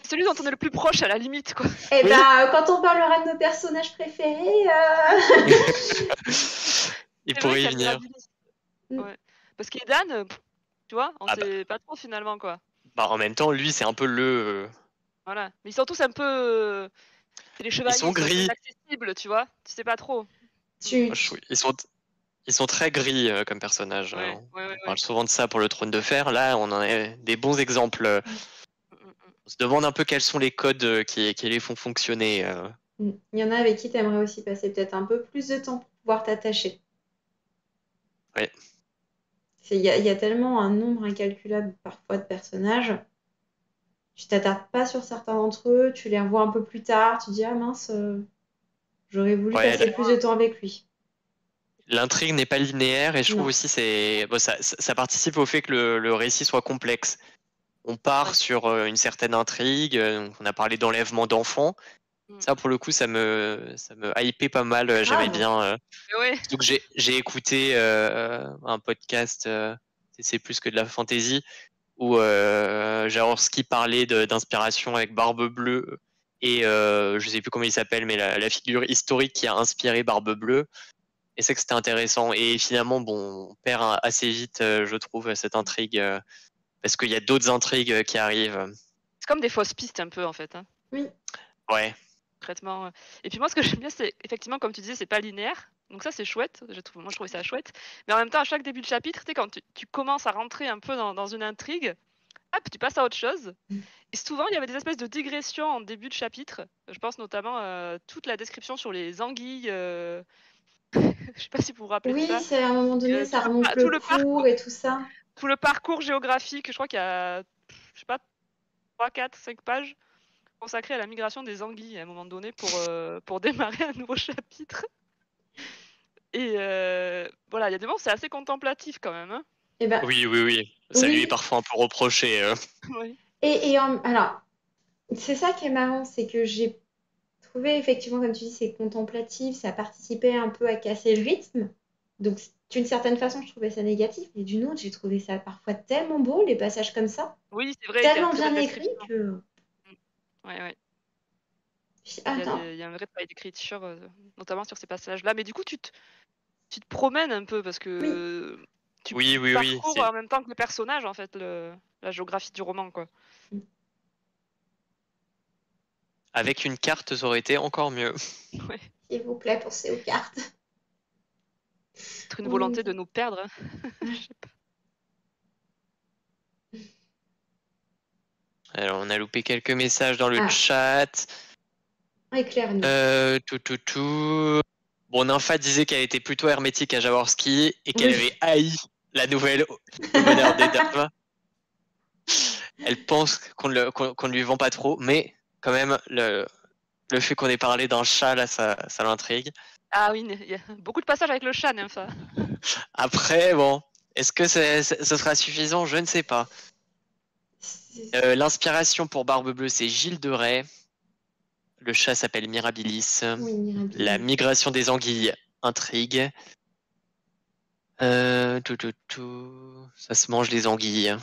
Celui dont on est le plus proche, à la limite, quoi. Eh Oui. ben, quand on parlera de nos personnages préférés, Il C'est vrai pourrait qu'il y y a venir. Mirabilis. Mm. Ouais. Parce qu'Edan, tu vois, on Ah bah, sait pas trop finalement, quoi. en même temps, lui, c'est un peu Voilà. Mais ils sont tous un peu. C'est les Ils chevaliers, sont ils sont un peu gris. inaccessibles, tu vois. Tu sais pas trop. tu, Ils sont très gris comme personnages. Ouais, ouais, On ouais, parle ouais. souvent de ça pour le Trône de Fer. Là, on en a des bons exemples. On se demande un peu quels sont les codes qui les font fonctionner. Il y en a avec qui tu aimerais aussi passer peut-être un peu plus de temps pour pouvoir t'attacher. Ouais. Il y a tellement un nombre incalculable parfois de personnages. Tu t'attardes pas sur certains d'entre eux, tu les revois un peu plus tard, tu dis ah mince, j'aurais voulu Ouais, passer plus de temps avec lui. l'intrigue n'est pas linéaire et je trouve Non. aussi ça participe au fait que le récit soit complexe. On part Ouais. sur une certaine intrigue. Donc on a parlé d'enlèvement d'enfants. Mm. Ça, pour le coup, ça me hypait pas mal. J'aimais Grave. bien. Ouais. Surtout que j'ai écouté un podcast, c'est plus que de la fantasy, où Jaworski parlait d'inspiration avec Barbe Bleue et je sais plus comment il s'appelle, mais la figure historique qui a inspiré Barbe Bleue. Et c'est que c'était intéressant. Et finalement, bon, on perd assez vite, je trouve, cette intrigue, parce qu'il y a d'autres intrigues qui arrivent. C'est comme des fausses pistes un peu en fait. Hein. Oui. Ouais. Traitement. Et puis moi, ce que j'aime bien, c'est effectivement, comme tu disais, c'est pas linéaire. Donc ça, c'est chouette. Moi, je trouvais ça chouette. Mais en même temps, à chaque début de chapitre, tu sais, quand tu commences à rentrer un peu dans une intrigue, hop, tu passes à autre chose. Et souvent, il y avait des espèces de digressions en début de chapitre. Je pense notamment à toute la description sur les anguilles. Je sais pas si vous vous rappelez de Oui, ça. c'est à un moment donné, ça remonte le cours et tout ça. Tout le parcours géographique, je crois qu'il y a, je sais pas, 3, 4, 5 pages consacrées à la migration des anguilles à un moment donné pour démarrer un nouveau chapitre. Et voilà, il y a des moments où c'est assez contemplatif quand même. Hein. Et ben, Oui. Ça lui est oui. parfois un peu reproché. Ouais. Alors, c'est ça qui est marrant, c'est que j'ai trouvé effectivement, comme tu dis, c'est contemplatif, ça participait un peu à casser le rythme. Donc, d'une certaine façon, je trouvais ça négatif, mais d'une autre, j'ai trouvé ça parfois tellement beau, les passages comme ça, Oui, c'est vrai qu'il y a une tellement très bien belle écrits description. que. Ouais. Ah Il y, non. il y a un vrai travail d'écriture, notamment sur ces passages-là. Mais du coup, tu te promènes un peu parce que tu Oui. parcours en même temps que le personnage, en fait, la géographie du roman, quoi. Avec une carte, ça aurait été encore mieux. Ouais. S'il vous plaît, pensez aux cartes. Peut-être une volonté de nous perdre. Je sais pas. Alors, on a loupé quelques messages dans le Ah. chat. Éclaire-nous. Bon, Nympha disait qu'elle était plutôt hermétique à Jaworski et qu'elle avait haï la nouvelle Le Bonheur des Dames. Elle pense qu'on ne lui vend pas trop, mais quand même, le fait qu'on ait parlé d'un chat, là, ça l'intrigue. Ah oui, il y a beaucoup de passages avec le chat, Nympha. Après, bon, est-ce que ce sera suffisant? Je ne sais pas. L'inspiration pour Barbe Bleue, c'est Gilles de Rais. Le chat s'appelle Mirabilis. Oui, Mirabilis. La migration des anguilles, intrigue. Ça se mange les anguilles.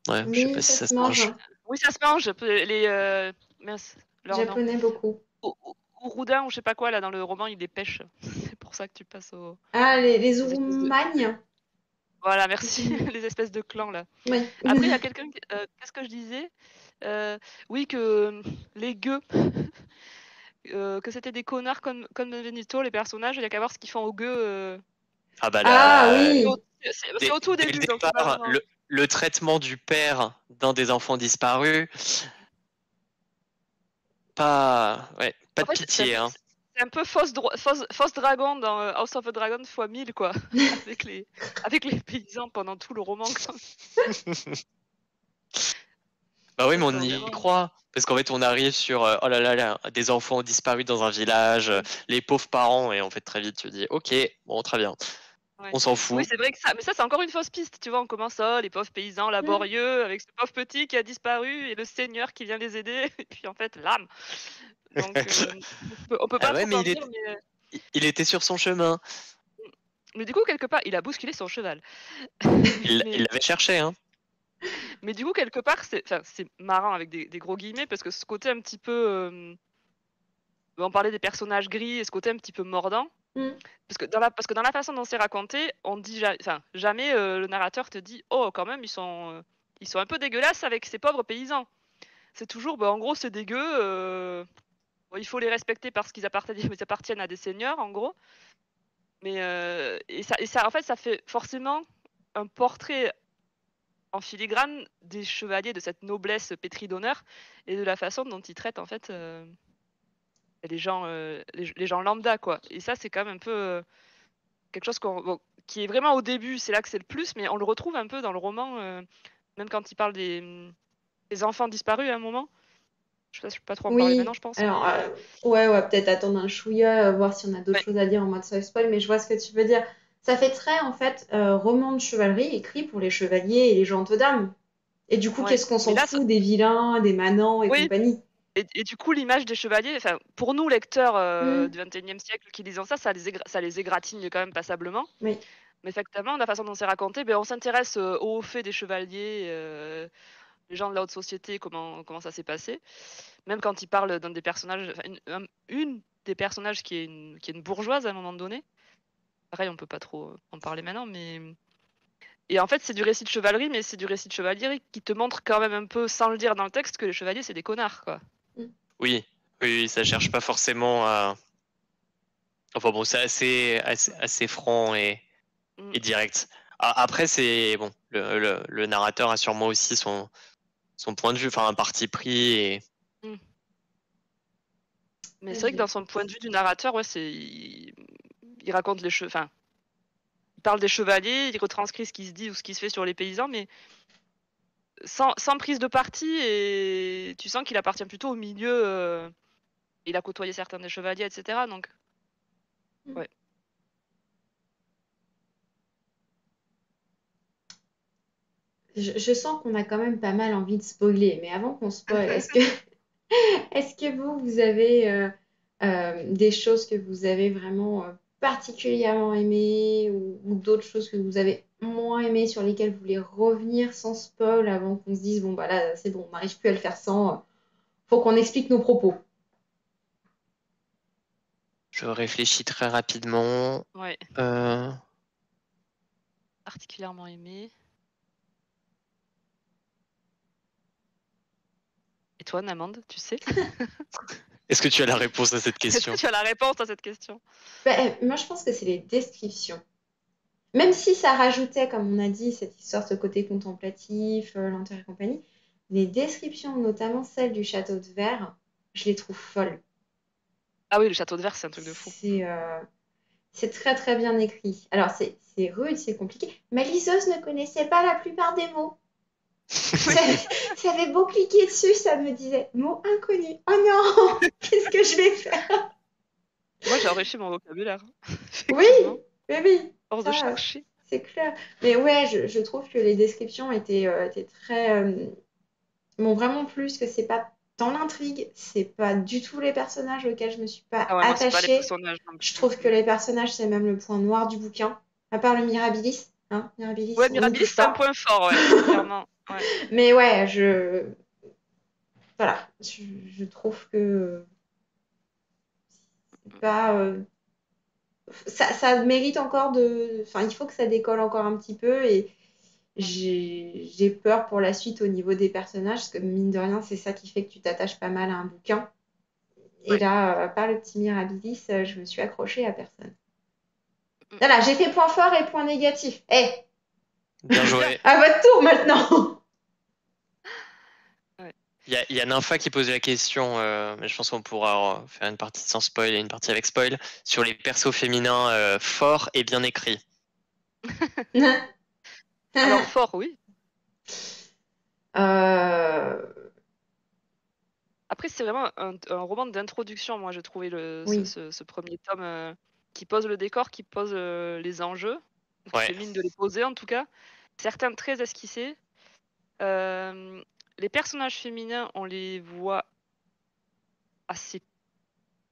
Ouais, je sais pas si ça se mange. Oui, ça se mange. Les mince, Japonais beaucoup. Ouroudin ou je sais pas quoi, là, dans le roman, ils les pêchent. C'est pour ça que tu passes au... Ah, les Urumagnes. Voilà, merci. Les espèces de clans, là. Oui. Après, il y a quelqu'un... Qu'est-ce que je disais oui, que les gueux... que c'était des connards comme Benito, les personnages. Il y a qu'à voir ce qu'ils font aux gueux Ah bah Ah là, oui. C'est au tout dès le début, donc c'est pas départ, vraiment. le traitement du père d'un des enfants disparus, pas En de fait, pitié, hein. c'est un peu fausse dragon dans House of the Dragon fois 1000, quoi. avec les paysans pendant tout le roman, quoi. Bah oui, mais on D'accord, y vraiment. croit. Parce qu'en fait, on arrive sur oh là là, des enfants disparus dans un village, Oui. les pauvres parents, et en fait, très vite, tu te dis, ok, bon, très bien, Ouais. on s'en Oui, fout. c'est vrai que ça, mais ça, c'est encore une fausse piste, tu vois. On commence les pauvres paysans Mm. laborieux avec ce pauvre petit qui a disparu et le seigneur qui vient les aider. Et puis en fait, l'âme. Donc, on peut Ah pas ouais, trop mais en dire, il était sur son chemin. mais du coup, quelque part, il a bousculé son cheval. Il Mais, l'avait cherché, hein. mais du coup, quelque part, c'est marrant avec des gros guillemets parce que ce côté un petit peu. On parlait des personnages gris et ce côté un petit peu mordant. Mm. Parce que dans la façon dont c'est raconté, on dit jamais le narrateur te dit oh quand même ils sont un peu dégueulasses avec ces pauvres paysans. C'est toujours en gros c'est dégueu, bon, il faut les respecter parce qu'ils appartiennent à des seigneurs en gros. Mais et ça en fait ça fait forcément un portrait en filigrane des chevaliers, de cette noblesse pétrie d'honneur et de la façon dont ils traitent en fait les gens lambda quoi. Et ça c'est quand même un peu quelque chose qui est vraiment au début, c'est là que c'est le plus, mais on le retrouve un peu dans le roman, même quand il parle des enfants disparus à un moment. Je ne vais pas trop en parler maintenant, Oui. je pense. Alors, Mais, ouais, ouais, peut-être attendre un chouïa, voir si on a d'autres ouais, choses à dire en mode soft spoil, mais je vois ce que tu veux dire. Ça fait très, en fait, roman de chevalerie écrit pour les chevaliers et les gens de dames. Et du coup, ouais. qu'est-ce qu'on Mais s'en là, fout des vilains, des manants et oui. compagnie? Et du coup, l'image des chevaliers, pour nous, lecteurs Hmm. du XXIe siècle qui lisons ça, ça les égratigne quand même passablement. Oui. Mais effectivement, la façon dont c'est raconté, on s'intéresse aux faits des chevaliers, les gens de la haute société, comment ça s'est passé. Même quand il parle d'un des personnages, une des personnages qui est une bourgeoise à un moment donné. Pareil, on peut pas trop en parler maintenant, mais et en fait, c'est du récit de chevalerie, mais c'est du récit de chevalerie qui te montre quand même un peu, sans le dire dans le texte, que les chevaliers c'est des connards, quoi. Hmm. Oui, oui, ça cherche pas forcément à. Enfin bon, c'est assez franc Mm. et direct. Après, c'est bon, le narrateur a sûrement aussi son point de vue, enfin un parti pris Mm. Mais Ah, c'est vrai je que l'ai dans pas. son point de vue du narrateur, ouais, il raconte il parle des chevaliers, il retranscrit ce qui se dit ou ce qui se fait sur les paysans, mais sans prise de parti, et tu sens qu'il appartient plutôt au milieu. Il a côtoyé certains des chevaliers, etc. Donc, Hmm. ouais. Je sens qu'on a quand même pas mal envie de spoiler, mais avant qu'on spoil, est-ce que vous avez des choses que vous avez vraiment particulièrement aimées ou d'autres choses que vous avez moins aimées sur lesquelles vous voulez revenir sans spoil avant qu'on se dise, bon, bah là, c'est bon, on n'arrive plus à le faire sans, faut qu'on explique nos propos. je réfléchis très rapidement. Ouais, Euh, particulièrement aimé. Et toi, Namande, tu sais? Est-ce que tu as la réponse à cette Est-ce que question? tu as la réponse à cette question? Ben, moi, je pense que c'est les descriptions. Même si ça rajoutait, comme on a dit, cette histoire, ce côté contemplatif, l'intérêt et compagnie, les descriptions, notamment celle du château de verre, je les trouve folles. Ah oui, le château de verre, c'est un truc de fou. C'est c'est très très bien écrit. Alors c'est rude, c'est compliqué. Ma liseuse ne connaissait pas la plupart des mots. Ça, ça avait beau cliquer dessus, ça me disait mot inconnu. Oh non, qu'est-ce que je vais faire? Moi, j'ai enrichi mon vocabulaire, Oui, effectivement, oui, oui, hors de ça chercher. c'est clair. Mais ouais, je trouve que les descriptions étaient très m'ont vraiment plu, parce que c'est pas dans l'intrigue, c'est pas du tout les personnages auxquels je me suis pas Ah ouais, moi, c'est pas les attachée. personnages non Je plus. trouve que les personnages, c'est même le point noir du bouquin. À part le Mirabilis, hein, Mirabilis, Ouais, on oublie Mirabilis, c'est un ça. point fort, ouais, clairement. Ouais. Mais ouais, voilà, je trouve que c'est pas, ça mérite encore enfin, il faut que ça décolle encore un petit peu et Mm. j'ai peur pour la suite au niveau des personnages, parce que mine de rien, c'est ça qui fait que tu t'attaches pas mal à un bouquin. Et Ouais. là, à part le petit Mirabilis, je me suis accrochée à personne. Voilà, j'ai fait point fort et point négatif. Bien joué. À votre tour maintenant. Il y a Nympha qui pose la question, mais je pense qu'on pourra faire une partie sans spoil et une partie avec spoil, sur les persos féminins forts et bien écrits. Alors, fort, oui. Après, c'est vraiment un roman d'introduction, moi, j'ai trouvé Oui. ce premier tome qui pose le décor, qui pose les enjeux, qui Ouais. fait mine de les poser en tout cas. Certains très esquissés. Les personnages féminins, on les voit assez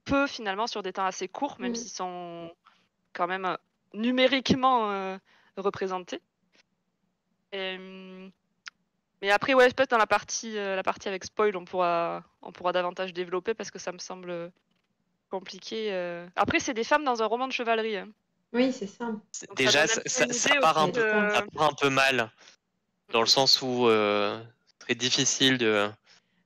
peu finalement sur des temps assez courts, même s'ils sont quand même numériquement représentés. Mais après, ouais, peut-être dans la partie avec spoil, on pourra davantage développer parce que ça me semble compliqué. Après, c'est des femmes dans un roman de chevalerie. Hein. Oui, c'est ça. Donc Déjà, ça ça part un peu mal, dans le sens où c'est très difficile de.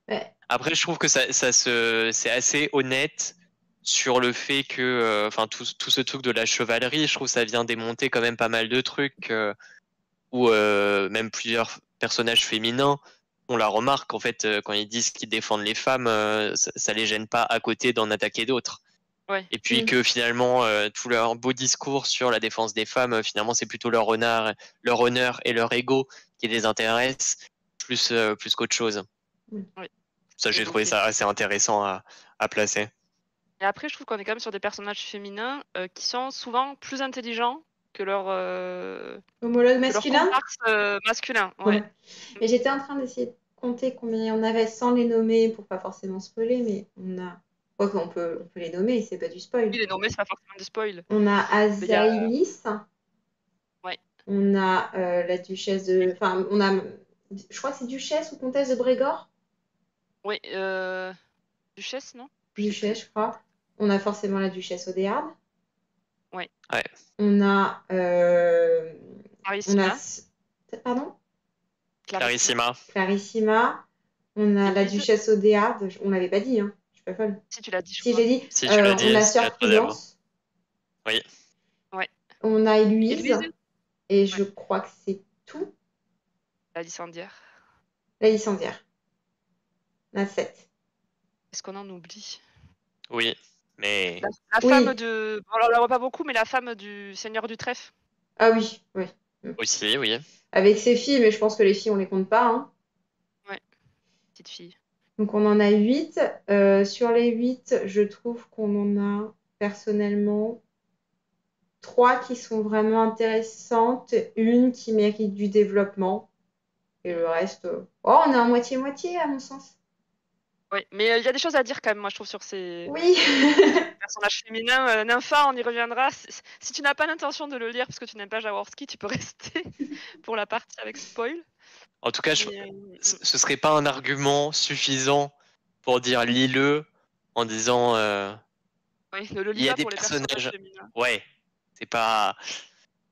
Ouais. Après, je trouve que c'est assez honnête sur le fait que, enfin, tout ce truc de la chevalerie, je trouve que ça vient démonter quand même pas mal de trucs, où même plusieurs personnages féminins, on la remarque en fait quand ils disent qu'ils défendent les femmes, ça les gêne pas à côté d'en attaquer d'autres. Ouais. Et puis que finalement, tout leur beau discours sur la défense des femmes, finalement, c'est plutôt leur honneur et leur ego qui les intéressent plus qu'autre chose. Oui. Ça, j'ai trouvé ça assez intéressant à placer. Et après, je trouve qu'on est quand même sur des personnages féminins qui sont souvent plus intelligents que leur homologue masculin. Masculin. Ouais. Et j'étais en train d'essayer de compter combien il y en avait sans les nommer pour pas forcément spoiler, mais on a. Quoi qu'on peut les nommer, c'est pas du spoil. Oui, les nommer, c'est pas forcément du spoil. On a Azaïlis. Ouais. On a la duchesse de. Enfin, on a. Je crois que c'est duchesse ou comtesse de Brégor. Oui, duchesse, non? Duchesse, je crois. On a forcément la duchesse Odéarde. Ouais. On a. Clarissima. Pardon? Clarissima. On a la duchesse Odéarde. On l'avait pas dit, hein. Je suis pas folle. Si tu l'as dit, Si, j'ai dit. Si tu l'as dit, on a Sœur Prudence. Oui. Ouais. On a Héloïse. Et je crois que c'est tout. La Licendière. La Licendière. On a 7. Est-ce qu'on en oublie? Oui, mais. La femme de. Bon, alors, on la voit pas beaucoup, mais la femme du Seigneur du Trèfle. Ah oui, oui. Aussi, oui. Avec ses filles, mais je pense que les filles, on les compte pas. Hein. Ouais, petite fille. Donc on en a 8. Sur les 8, je trouve qu'on en a personnellement 3 qui sont vraiment intéressantes, une qui mérite du développement, et le reste, on est en moitié-moitié à mon sens. Oui, mais il y a des choses à dire quand même, moi je trouve, sur ces personnages féminins. Nympha, on y reviendra. Si tu n'as pas l'intention de le lire parce que tu n'aimes pas Jaworski, tu peux rester pour la partie avec spoil. En tout cas, ce serait pas un argument suffisant pour dire lis-le en disant oui, ne le lis il y a pas des pour les personnages féminins. Ouais, c'est pas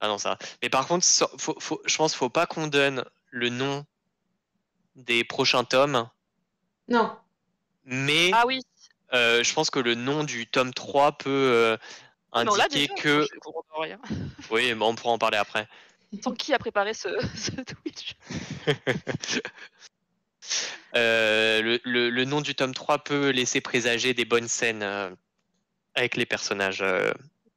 non ça. Mais par contre, je pense qu'il faut pas qu'on donne le nom des prochains tomes. Non. Mais oui. je pense que le nom du tome 3 peut indiquer que oui, mais on pourra en parler après. Tant qui a préparé ce Twitch. Le nom du tome 3 peut laisser présager des bonnes scènes avec les personnages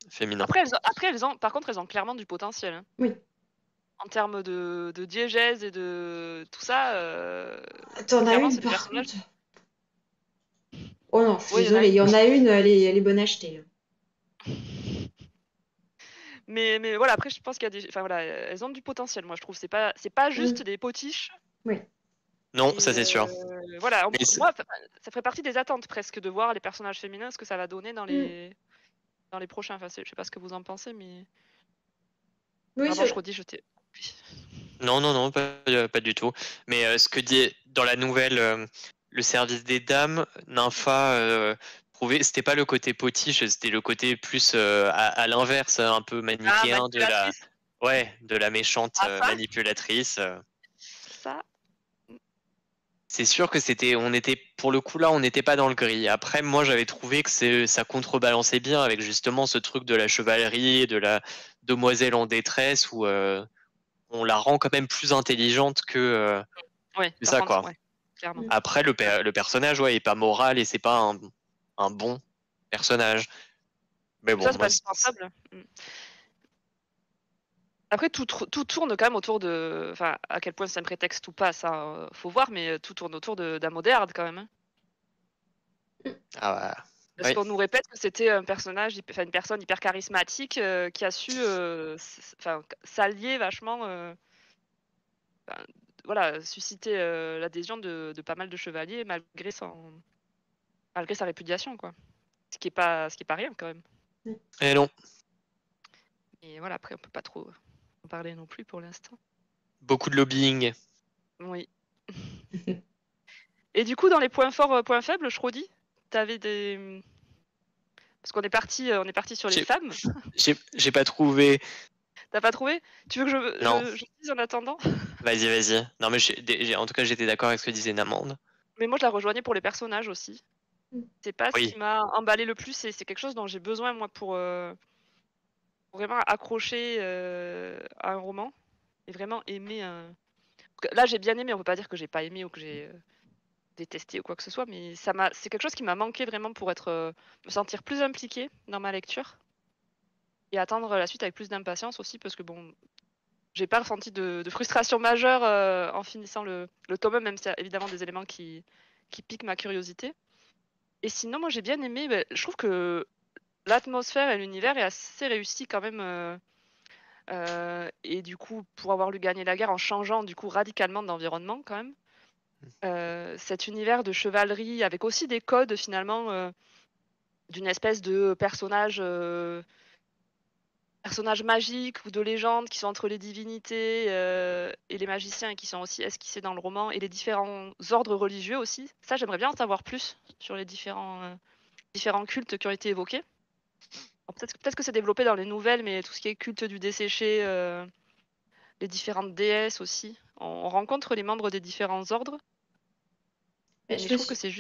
féminins. Après, par contre, elles ont clairement du potentiel. Hein. Oui. En termes de diégèse et de tout ça. T'en as une par contre. Oh non, je suis désolée, il y en a une, elle est bonne à acheter. Mais voilà, après, je pense qu'il y a des. Enfin voilà, elles ont du potentiel, moi je trouve. C'est pas juste des potiches. Oui. Non, ça c'est sûr. Voilà, moi, ça ferait partie des attentes presque de voir les personnages féminins, ce que ça va donner dans les prochains. Enfin, je sais pas ce que vous en pensez, mais. Oui, je redis, je t'ai. Non, pas du tout. Mais ce que dit dans la nouvelle, le service des dames, Nympha prouvait, c'était pas le côté potiche, c'était le côté plus à l'inverse, un peu manichéen de la méchante manipulatrice. Ça. C'est sûr que pour le coup là, on n'était pas dans le gris. Après, moi, j'avais trouvé que ça contrebalançait bien avec justement ce truc de la chevalerie, de demoiselle en détresse où on la rend quand même plus intelligente que Ouais, c'est par ça, contre, quoi. ouais, clairement. Après, le personnage, ouais, est pas moral et c'est pas un bon personnage. Mais bon, Ça, c'est moi, pas indispensable. Après, tout tourne quand même autour de. Enfin, à quel point c'est un prétexte ou pas, ça, faut voir, mais tout tourne autour d'Amodéard quand même. ah, Parce ouais. qu'on nous répète que c'était un personnage, enfin une personne hyper charismatique qui a su s'allier vachement, ben, voilà, susciter l'adhésion de pas mal de chevaliers malgré sa répudiation, quoi. Ce qui est pas rien quand même. Et non, Et voilà, après on peut pas trop en parler non plus pour l'instant. beaucoup de lobbying. Oui. Et du coup, dans les points forts, points faibles, je redis, t'avais des. Parce on est parti sur les J'ai femmes. j'ai pas trouvé. T'as pas trouvé? Tu veux que Non, je dise en attendant? vas-y. Non, mais en tout cas, j'étais d'accord avec ce que disait Namande. Mais moi, je la rejoignais pour les personnages aussi. C'est pas ce Oui, qui m'a emballé le plus, c'est quelque chose dont j'ai besoin, moi, pour vraiment accrocher à un roman et vraiment aimer un. Là, j'ai bien aimé, on peut pas dire que j'ai pas aimé ou que j'ai détesté ou quoi que ce soit, mais c'est quelque chose qui m'a manqué vraiment pour me sentir plus impliquée dans ma lecture et attendre la suite avec plus d'impatience aussi, parce que bon, j'ai pas ressenti de frustration majeure en finissant le tome 1, même s'il y a évidemment des éléments qui piquent ma curiosité. Et sinon, moi j'ai bien aimé, je trouve que l'atmosphère et l'univers est assez réussi quand même. Et du coup, pour avoir lu Gagner la guerre en changeant du coup radicalement d'environnement quand même. Cet univers de chevalerie avec aussi des codes finalement d'une espèce de personnages magiques ou de légendes qui sont entre les divinités et les magiciens et qui sont aussi esquissés dans le roman, et les différents ordres religieux aussi. Ça, j'aimerais bien en savoir plus sur les différents cultes qui ont été évoqués. Peut-être que c'est développé dans les nouvelles, mais tout ce qui est culte du desséché, les différentes déesses aussi. On rencontre les membres des différents ordres, mais je trouve que c'est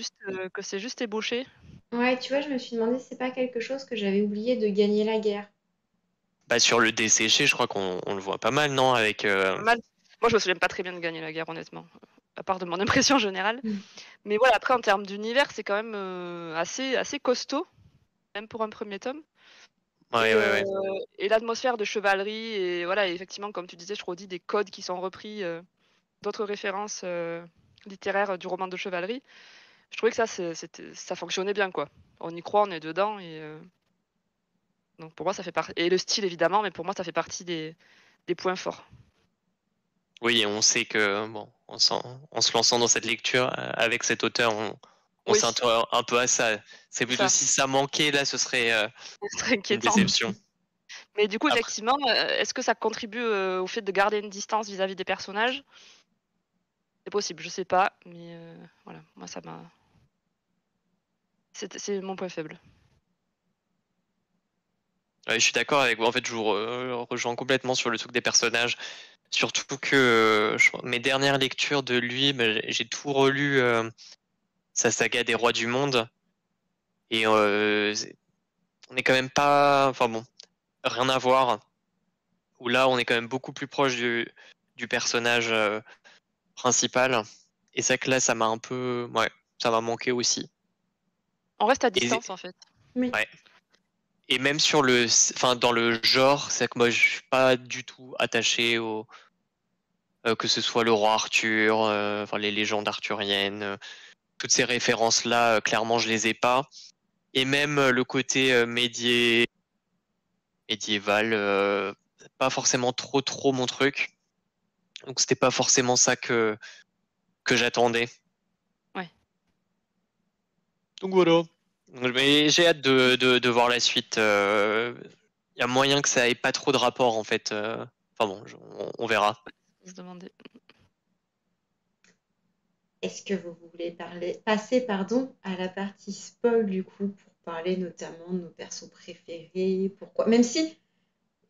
juste ébauché. Ouais, tu vois, je me suis demandé si c'est pas quelque chose que j'avais oublié de gagner la guerre. bah sur le desséché, je crois qu'on le voit pas mal, non? Avec Mal. Moi, je me souviens pas très bien de Gagner la guerre, honnêtement, à part de mon impression générale. Mm. Mais voilà, après, en termes d'univers, c'est quand même assez costaud, même pour un premier tome. ouais, Et, ouais. et l'atmosphère de chevalerie, et voilà, et effectivement, comme tu disais, je redis des codes qui sont repris d'autres références littéraires du roman de chevalerie. Je trouvais que ça fonctionnait bien, quoi. On y croit, on est dedans, et donc pour moi, ça fait partie. Et le style, évidemment, mais pour moi, ça fait partie des points forts. Oui, et on sait que bon, en se lançant dans cette lecture avec cet auteur, on Oui, s'intéresse un peu à ça. C'est plutôt ça, si ça manquait là, ce serait c'est très une inquiétant. déception. Mais du coup, Après, effectivement, est-ce que ça contribue au fait de garder une distance vis-à-vis des personnages? C'est possible, je sais pas, mais voilà, moi ça m'a. C'est mon point faible. ouais, je suis d'accord avec vous. En fait, je vous rejoins complètement sur le truc des personnages. Surtout que mes dernières lectures de lui, j'ai tout relu sa saga des Rois du Monde. Et on est quand même pas. Enfin bon, rien à voir. Où là, on est quand même beaucoup plus proche du personnage principal. Et c'est que là, ça m'a un peu. Ouais, ça m'a manqué aussi. On reste à Et, distance en fait. Oui. ouais. Et même sur dans le genre, c'est que moi, je suis pas du tout attaché que ce soit le roi Arthur, enfin les légendes arthuriennes, toutes ces références-là, clairement, je les ai pas. Et même le côté médiéval, pas forcément trop mon truc. Donc c'était pas forcément ça que j'attendais. Ouais. Donc voilà. Mais j'ai hâte de voir la suite. Il y a moyen que ça ait pas trop de rapport en fait. Enfin bon, on verra. Se demander. Est-ce que vous voulez passer à la partie spoil du coup pour parler notamment de nos persos préférés, pourquoi, même si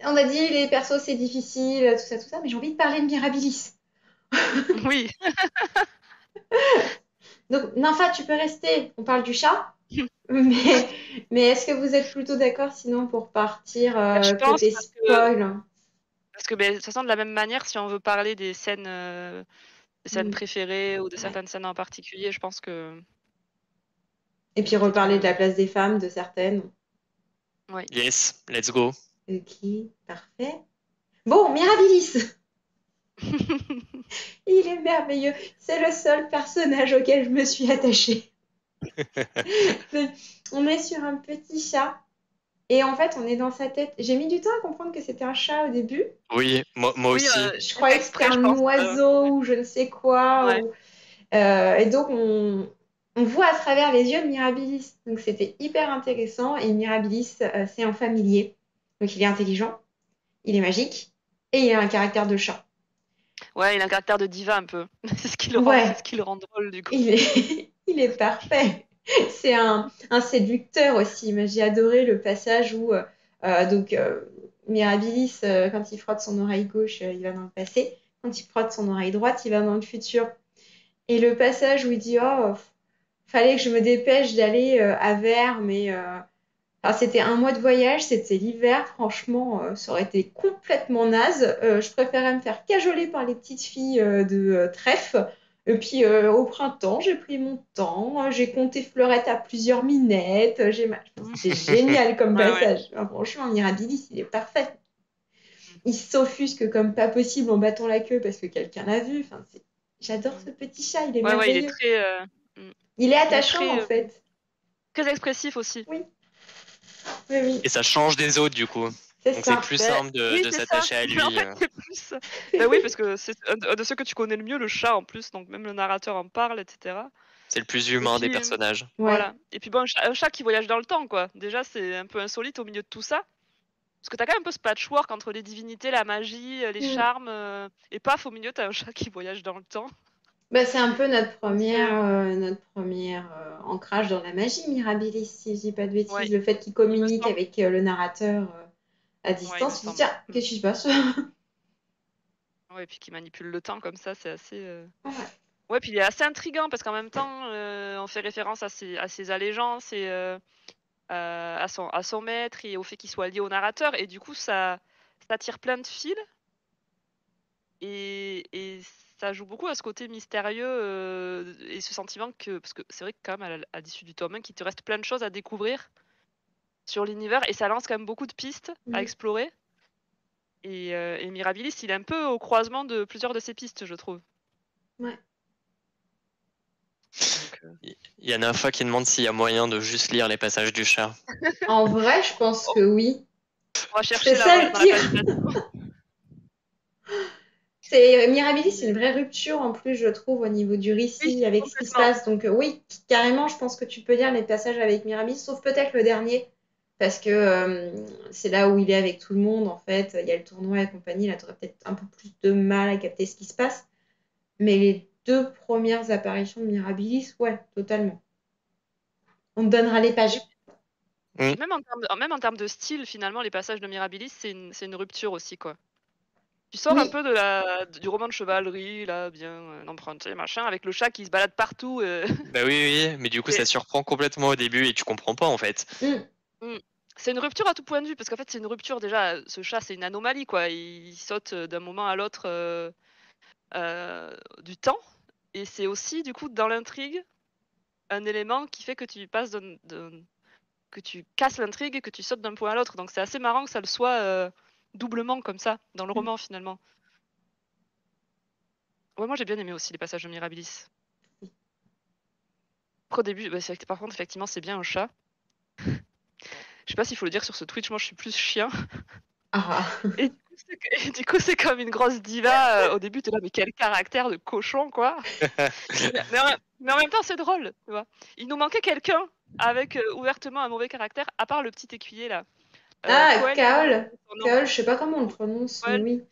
on a dit les persos c'est difficile, tout ça, mais j'ai envie de parler de Mirabilis. Oui. Donc Nympha, tu peux rester. On parle du chat, mais Mais est-ce que vous êtes plutôt d'accord sinon pour partir Je pense côté spoil? parce que de toute façon, de la même manière, si on veut parler des scènes Mm. préférées ou de Ouais. certaines scènes en particulier, je pense que Et puis c'est peut-être reparler de la mieux. place des femmes, de certaines. Ouais. Yes, let's go. Ok, parfait. Bon, Mirabilis, il est merveilleux. C'est le seul personnage auquel je me suis attachée. On est sur un petit chat. Et en fait, on est dans sa tête. J'ai mis du temps à comprendre que c'était un chat au début. Oui, moi Oui, aussi. Je j'ai fait croyais que c'était exprès, je un pense. oiseau ou je ne sais quoi. Ouais. Et donc, on voit à travers les yeux de Mirabilis. Donc, c'était hyper intéressant. Et Mirabilis, c'est un familier. Donc, il est intelligent, il est magique et il a un caractère de chat. Ouais, il a un caractère de diva un peu. C'est ce Ouais, qui le rend drôle du coup. il est parfait. C'est un séducteur aussi. Mais j'ai adoré le passage où Mirabilis, quand il frotte son oreille gauche, il va dans le passé. Quand il frotte son oreille droite, il va dans le futur. Et le passage où il dit oh, fallait que je me dépêche d'aller à Vers, mais enfin, c'était un mois de voyage, c'était l'hiver, franchement, ça aurait été complètement naze. Je préférais me faire cajoler par les petites filles de trèfle. Et puis au printemps, j'ai pris mon temps, j'ai compté fleurettes à plusieurs minettes. C'était génial comme Ouais, ouais. passage. Enfin, franchement, Mirabilis, il est parfait. Il s'offusque comme pas possible en battant la queue parce que quelqu'un l'a vu. Enfin, j'adore ce petit chat, il est Ouais, ouais, il est merveilleux. très, mm, Il est il est attachant très, en fait. très expressif aussi. Oui, oui, oui, Et ça change des autres, du coup. c'est Donc c'est ça. plus Ben, simple de, oui, de c'est ça. s'attacher à Mais en lui. fait, c'est plus. Ben oui, parce que c'est un de ceux que tu connais le mieux, le chat en plus, donc même le narrateur en parle, etc. C'est le plus Et humain des puis, personnages. Ouais. voilà. Et puis bon, un chat qui voyage dans le temps, quoi. Déjà, c'est un peu insolite au milieu de tout ça. Parce que t'as quand même un peu ce patchwork entre les divinités, la magie, les Mm. charmes, et paf, au milieu, t'as un chat qui voyage dans le temps. Bah, c'est un peu Donc c'est. notre première ancrage dans la magie, Mirabilis, si je dis pas de bêtises. Ouais, Le fait qu'il il me communique semble. avec le narrateur à Ouais, il me distance, tu te dis, semble. tiens, qu'est-ce qui se passe? Ouais, et puis qui manipule le temps comme ça, c'est assez. Ouais. Ouais, puis il est assez intriguant parce qu'en même temps, on fait référence à ses allégeances et à son maître et au fait qu'il soit lié au narrateur. Et du coup, ça tire plein de fils et ça joue beaucoup à ce côté mystérieux et ce sentiment que. Parce que c'est vrai que, quand même, à l'issue du tome 1, qu'il te reste plein de choses à découvrir sur l'univers et ça lance quand même beaucoup de pistes à Mm. explorer. Et Mirabilis, il est un peu au croisement de plusieurs de ces pistes, je trouve. Ouais. Donc, Il y a Nympha qui demande s'il y a moyen de juste lire les passages du chat. En vrai, je pense que oui. on va C'est chercher là ça le dans la pire. page. Mirabilis, c'est une vraie rupture en plus, je trouve, au niveau du Oui, récit, avec ce qui se complètement. passe. Donc oui, carrément, je pense que tu peux lire les passages avec Mirabilis, sauf peut-être le dernier, parce que c'est là où il est avec tout le monde, en fait. Il y a le tournoi et compagnie, là, tu aurais peut-être un peu plus de mal à capter ce qui se passe. Mais les deux premières apparitions de Mirabilis, ouais, totalement. On te donnera les pages. Oui. Mm. Puis même en termes de style, finalement, les passages de Mirabilis, c'est une rupture aussi, quoi. Tu sors un Oui, peu du roman de chevalerie, là, bien emprunté, machin, avec le chat qui se balade partout. Bah oui, oui, mais du coup ça C'est surprend complètement au début et tu comprends pas en fait. mm, mm. C'est une rupture à tout point de vue, parce qu'en fait, c'est une rupture déjà. Ce chat, c'est une anomalie, quoi. Il saute d'un moment à l'autre du temps. Et c'est aussi, du coup, dans l'intrigue, un élément qui fait que tu passes que tu casses l'intrigue et que tu sautes d'un point à l'autre. Donc c'est assez marrant que ça le soit doublement comme ça dans le mm. roman finalement. Ouais, moi j'ai bien aimé aussi les passages de Mirabilis. Après, au début, bah, par contre effectivement c'est bien un chat. Je sais pas s'il faut le dire sur ce Twitch, moi je suis plus chien. Ah, Et et du coup, c'est comme une grosse diva. Au début, t'es là, mais quel caractère de cochon, quoi. Mais en même temps, c'est drôle, tu vois. Il nous manquait quelqu'un avec ouvertement un mauvais caractère, à part le petit écuyer là. ah Coel, Kaol. c'est son nom. Kaol, je sais pas comment on le prononce, mais Coel, oui.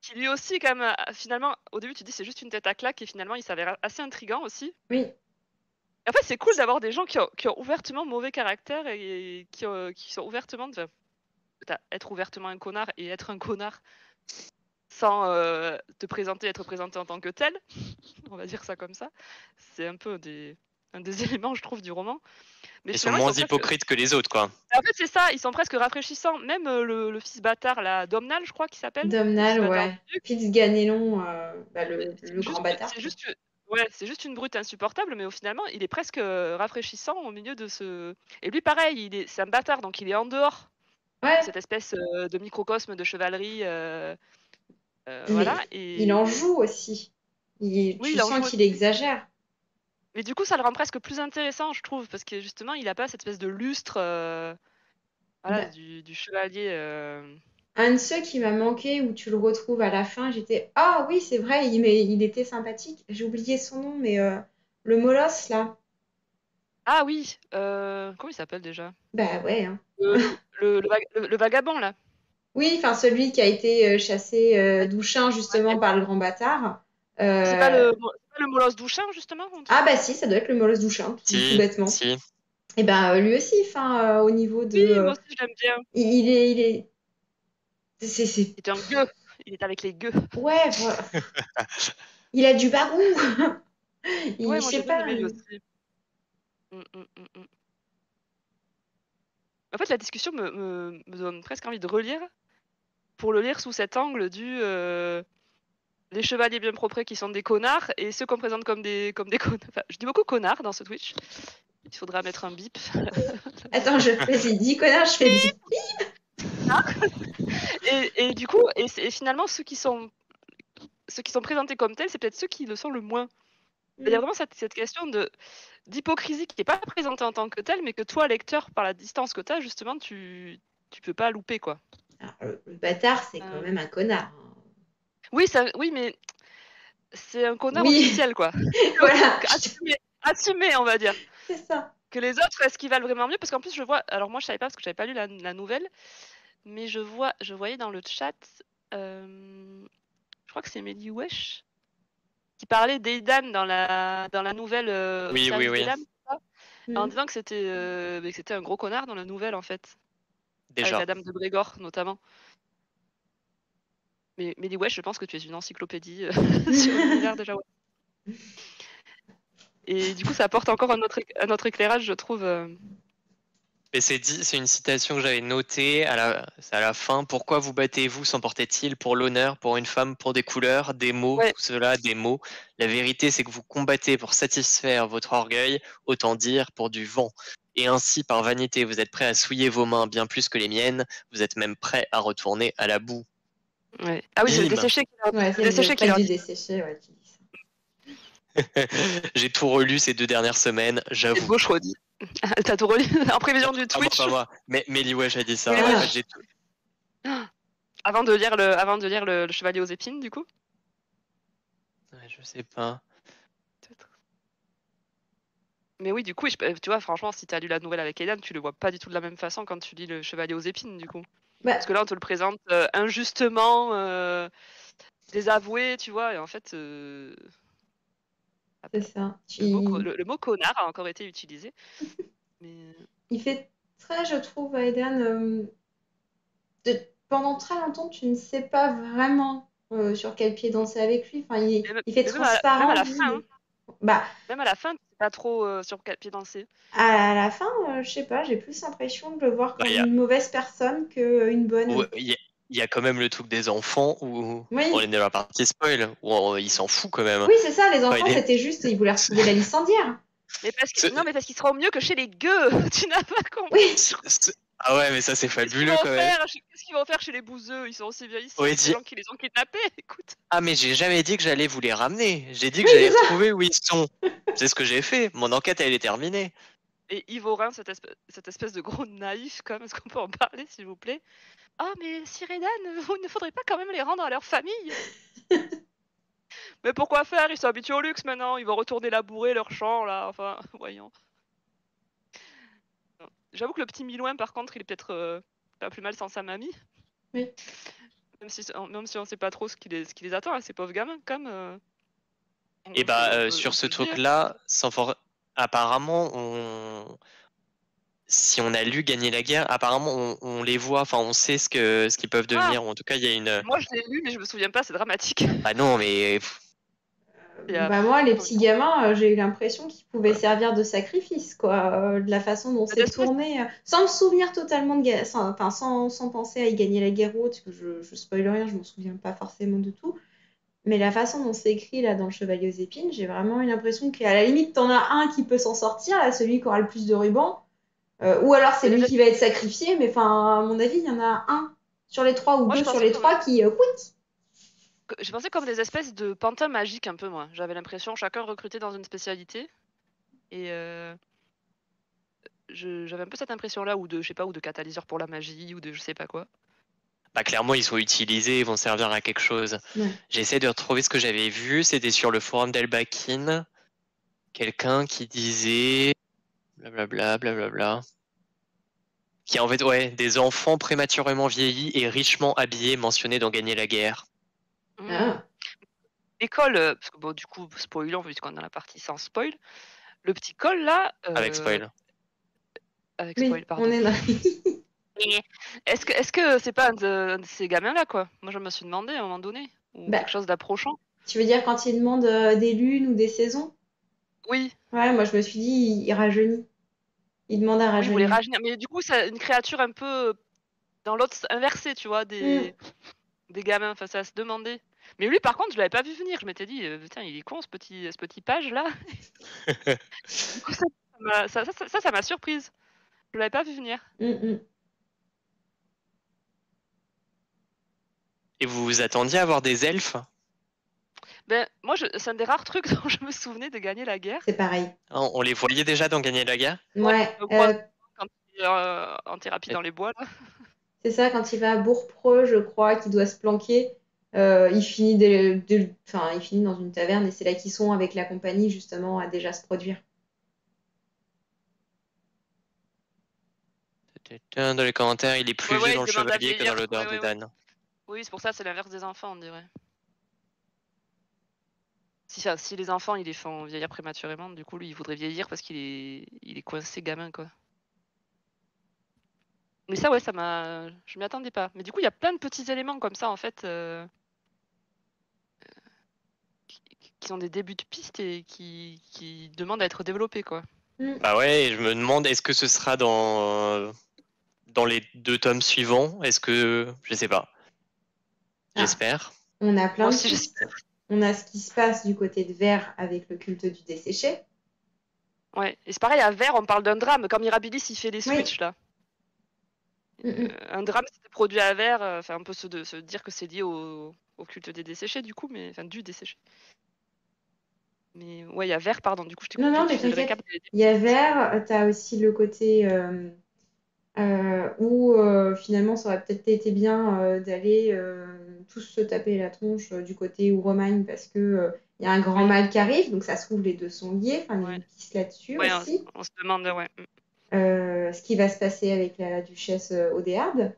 qui lui aussi, quand même, finalement, au début, tu dis c'est juste une tête à claque, et finalement, il s'avère assez intriguant aussi. Oui, Et en fait, c'est cool d'avoir des gens qui ont ouvertement mauvais caractère et qui sont ouvertement. Être ouvertement un connard et être un connard sans être présenté en tant que tel, on va dire ça comme ça, c'est un peu des éléments, je trouve, du roman. Mais Ils sont finalement, moins presque... hypocrites que les autres, quoi. En fait, c'est ça, ils sont presque rafraîchissants. Même le fils bâtard, là, Domnall, je crois qu'il s'appelle. Le fils Domnall, bâtard ouais. du duc. Fitzganelon, le C'est grand juste, bâtard. c'est juste, ouais, c'est juste une brute insupportable, mais finalement, il est presque rafraîchissant au milieu de ce. Et lui, pareil, c'est un bâtard, donc il est en dehors de Ouais, cette espèce de microcosme de chevalerie. mais Voilà. il en joue aussi. Oui, Tu il en sens joue qu'il aussi. exagère. Mais du coup, ça le rend presque plus intéressant, je trouve, parce que justement, il a pas cette espèce de lustre, voilà, Bah, du chevalier. un de ceux qui m'a manqué où tu le retrouves à la fin, j'étais ah oui, c'est vrai, il était sympathique. J'ai oublié son nom, mais le molosse là. Ah oui, comment il s'appelle déjà? Bah ouais, hein. Le vagabond là. Oui, enfin celui qui a été chassé Ouais, d'Ouchin justement par le grand bâtard. c'est Euh, pas le molosse d'Ouchin justement, un truc Ah comme bah ça? si, ça doit être le molosse d'Ouchin, tout Si, bêtement. si. Et ben lui aussi, enfin au niveau de, Oui, moi aussi je l'aime bien. il est, Il était un gueux. Il était avec les gueux. ouais, voilà. Il a du bagou. Ouais, Je moi sais j'ai bien pas. aimé lui aussi. Mm, mm, mm, mm. En fait, la discussion me donne presque envie de relire pour le lire sous cet angle du les chevaliers bien propres qui sont des connards et ceux qu'on présente comme des connards. Enfin, je dis beaucoup connards dans ce Twitch. Il faudra mettre un bip. Attends, vas-y, dis connard, je fais bip. Et du coup, et finalement, ceux qui sont présentés comme tels, c'est peut-être ceux qui le sont le moins. Il y a vraiment cette question d'hypocrisie qui n'est pas présentée en tant que telle, mais que toi, lecteur, par la distance que tu as, justement, tu peux pas louper, quoi. Alors, le bâtard, c'est quand même un connard. Oui, oui, mais c'est un connard Oui, officiel, quoi. voilà, Assumé, on va dire. c'est ça. Que les autres, est-ce qu'ils valent vraiment mieux? Parce qu'en plus, je vois. Alors, moi, je savais pas parce que j'avais pas lu la nouvelle, mais je voyais dans le chat, je crois que c'est Mehdi Wesh qui parlait d'Aidan dans la nouvelle au Oui, oui, service des oui. dames, en disant que c'était un gros connard dans la nouvelle, en fait. Avec Déjà. la dame de Brégor, notamment. Mais Mehdi Wesh, je pense que tu es une encyclopédie sur l'univers déjà. Ouais. Et du coup, ça apporte encore un autre éclairage, je trouve. Mais c'est une citation que j'avais notée c'est à la fin. Pourquoi vous battez-vous, s'emportait-il pour l'honneur, pour une femme, pour des couleurs, des mots, Ouais. tout cela, des mots. La vérité, c'est que vous combattez pour satisfaire votre orgueil, autant dire pour du vent. Et ainsi, par vanité, vous êtes prêt à souiller vos mains bien plus que les miennes. Vous êtes même prêt à retourner à la boue. Ouais. Ah oui, c'est le Bim. desséché qui leur, Ouais, le c'est desséché le qui spike leur du dit. desséché, ouais, qui dit ça. J'ai tout relu ces 2 dernières semaines, C'est j'avoue. beau, je redis. T'as tout relu en prévision du Pas moi, Twitch. pas moi. Mais Liwesh a dit ça. Oui, En oui. fait, j'ai tout. Avant de lire le Chevalier aux épines, du coup. Ouais, je sais pas. Peut-être. Mais oui, du coup, tu vois, franchement, si t'as lu la nouvelle avec Aidan, tu le vois pas du tout de la même façon quand tu lis le Chevalier aux épines, du coup. Bah, Parce que là, on te le présente injustement, désavoué, tu vois, et en fait, c'est ça. le mot connard a encore été utilisé. Mais Il fait très, je trouve, Aiden, pendant très longtemps, tu ne sais pas vraiment sur quel pied danser avec lui. Enfin, il fait mais même à transparent, la fin, vide. Bah, même à la fin, tu sais pas trop sur quel pied danser. à la fin, je sais pas, j'ai plus l'impression de le voir Bah, comme une mauvaise personne qu'une bonne. il y a quand même le truc des enfants où on est Oui, dans la partie spoil, où il s'en fout quand même. oui, c'est ça, les Enfin, enfants, c'était juste, ils voulaient retrouver la licendière. Mais Ce- non, mais parce qu'il sera au mieux que chez les gueux. Tu n'as pas compris. Oui, Ah ouais, mais ça c'est fabuleux quand même. Qu'est-ce qu'ils vont faire chez les bouseux? Ils sont aussi vieillissants Ouais, que les gens qui les ont kidnappés. Écoute. Ah mais j'ai jamais dit que j'allais vous les ramener. J'ai dit que oui, j'allais c'est ça. retrouver où ils sont. C'est ce que j'ai fait. Mon enquête elle est terminée. Et Yvorin, cette espèce de gros naïf, comme est-ce qu'on peut en parler, s'il vous plaît? Ah, mais Siredan, il ne faudrait pas quand même les rendre à leur famille. Mais pourquoi faire? Ils sont habitués au luxe maintenant. Ils vont retourner labourer leur champ, là. Enfin, voyons. J'avoue que le petit Milouin, par contre, il est peut-être pas plus mal sans sa mamie. Oui. Même si on sait pas trop ce qui les attend à ces pauvres gamins, comme. Et bah sur ce truc-là, apparemment si on a lu Gagner la guerre, apparemment on les voit, enfin on sait ce qu'ils peuvent devenir. Ou en tout cas, il y a une. Moi, je l'ai lu, mais je me souviens pas. C'est dramatique. Ah non, mais Bah moi, les Attends, petits gamins, j'ai eu l'impression qu'ils pouvaient servir de sacrifice, quoi, de la façon dont c'est d'espèce, tourné, sans me souvenir totalement sans penser à y gagner la guerre ou autre, parce que je spoil rien, je m'en souviens pas forcément de tout. Mais la façon dont c'est écrit là dans le Chevalier aux épines, j'ai vraiment eu l'impression qu'à la limite, t'en as un qui peut s'en sortir, là, celui qui aura le plus de rubans, ou alors c'est lui les- qui va être sacrifié, mais enfin, à mon avis, il y en a un sur les trois ou moi, deux sur les trois qui, quick. je pensais comme des espèces de pantins magiques un peu, moi. J'avais l'impression chacun recruté dans une spécialité. Et j'avais un peu cette impression-là, ou de, je sais pas, ou de catalyseur pour la magie, ou de je sais pas quoi. Bah, clairement, ils sont utilisés, ils vont servir à quelque chose. Ouais. J'essaie de retrouver ce que j'avais vu. C'était sur le forum d'Elbakin. Quelqu'un qui disait blablabla, blablabla. Qui en fait, ouais, des enfants prématurément vieillis et richement habillés mentionnés dans Gagner la guerre. Ah. L'école, parce que bon, du coup, spoilons, puisqu'on est dans la partie sans spoil. Le petit col là. Avec spoil. Avec Oui, spoil, pardon. on est dans... Est-ce que c'est pas un de ces gamins-là, quoi? Moi, je me suis demandé à un moment donné. Ou Bah, quelque chose d'approchant. tu veux dire quand ils demandent des lunes ou des saisons? Oui, Ouais, moi je me suis dit, il rajeunit. Il demande à oui, vous les rajeunir. rajeunir. Mais du coup, c'est une créature un peu dans l'autre inversé, tu vois, Mm. des gamins. Enfin, ça à se demander. Mais lui, par contre, je l'avais pas vu venir. Je m'étais dit, putain, il est con, ce petit page là. Du coup, ça m'a surprise. Je l'avais pas vu venir. Mm. Et vous vous attendiez à avoir des elfes? Ben, moi, c'est un des rares trucs dont je me souvenais de gagner la guerre. C'est pareil. Hein, on les voyait déjà dans Gagner la guerre? Ouais, Je crois quand il est en thérapie dans les bois, là. c'est ça, quand il va à Bourg-Preux, je crois, qu'il doit se planquer, il finit, enfin, il finit dans une taverne et c'est là qu'ils sont avec la compagnie, justement, à déjà se produire. Dans les commentaires, il est plus vieux Ouais, dans il le demande à chevalier que dans vieillir. l'odeur Ouais, des ouais, ouais. dames. Oui, c'est pour ça, c'est l'inverse des enfants, on dirait. Si les enfants, ils les font vieillir prématurément, du coup, lui, il voudrait vieillir parce il est coincé gamin, quoi. Mais ça, ouais, je m'y attendais pas. Mais du coup, il y a plein de petits éléments comme ça, en fait, qui sont des débuts de piste et qui demandent à être développés, quoi. Mm. Bah ouais, et je me demande, est-ce que ce sera dans les 2 tomes suivants? Est-ce que... Je sais pas. Ah, J'espère. on a Moi plein de aussi, pistes. On a ce qui se passe du côté de Vert avec le culte du desséché. ouais. Et c'est pareil, à Vert, on parle d'un drame, comme Mirabilis, il fait les Oui. switches, là. Mm. Un drame, c'était produit à Vert, enfin, on peut se dire que c'est lié au culte des desséchés, du coup, mais enfin, du desséché. Mais ouais, il y a Vert, pardon, du coup, je t'ai Non, coupé, non, tu mais faisais le t'inquiète. récap des Il y a petits. Vert, tu as aussi le côté où finalement ça aurait peut-être été bien d'aller tous se taper la tronche du côté où Romagne parce que il y a un grand Oui, mal qui arrive, donc ça se trouve les deux sont liés, enfin il y a ouais. une piste là-dessus Ouais, aussi. on se demande, ouais. Ce qui va se passer avec la duchesse Odéarde.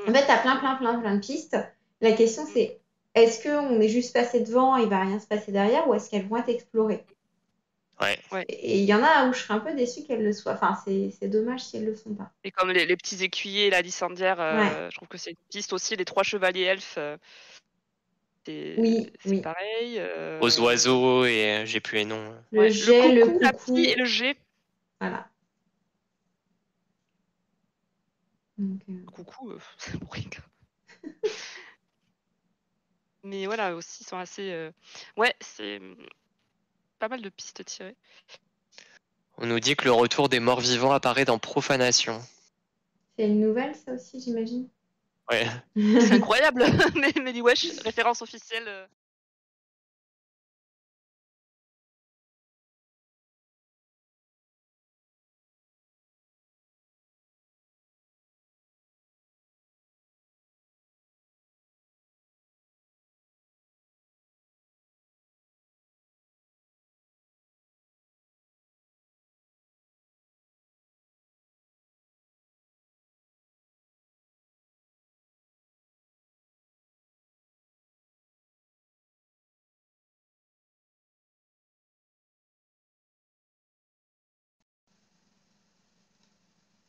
En Mm, fait, tu as plein de pistes. La question mm. c'est est-ce qu'on est juste passé devant et il va rien se passer derrière ou est-ce qu'elles vont être explorées? Ouais. Ouais. Et il y en a où je serais un peu déçue qu'elles le soient. Enfin, c'est dommage si elles le sont pas. Et comme les petits écuyers, la licendière, Ouais, je trouve que c'est une piste aussi. Les 3 chevaliers elfes, oui, c'est oui. pareil. Aux oiseaux et j'ai plus les noms. Le Ouais. Le jet, le coucou, la psy coucou. et le G. Voilà. Donc, Le coucou, c'est pour rien. Mais voilà, aussi, ils sont assez. Ouais, c'est pas mal de pistes tirées. On nous dit que le retour des morts vivants apparaît dans Profanation. c'est une nouvelle, ça aussi, j'imagine. Ouais. C'est incroyable, mais wesh, référence officielle.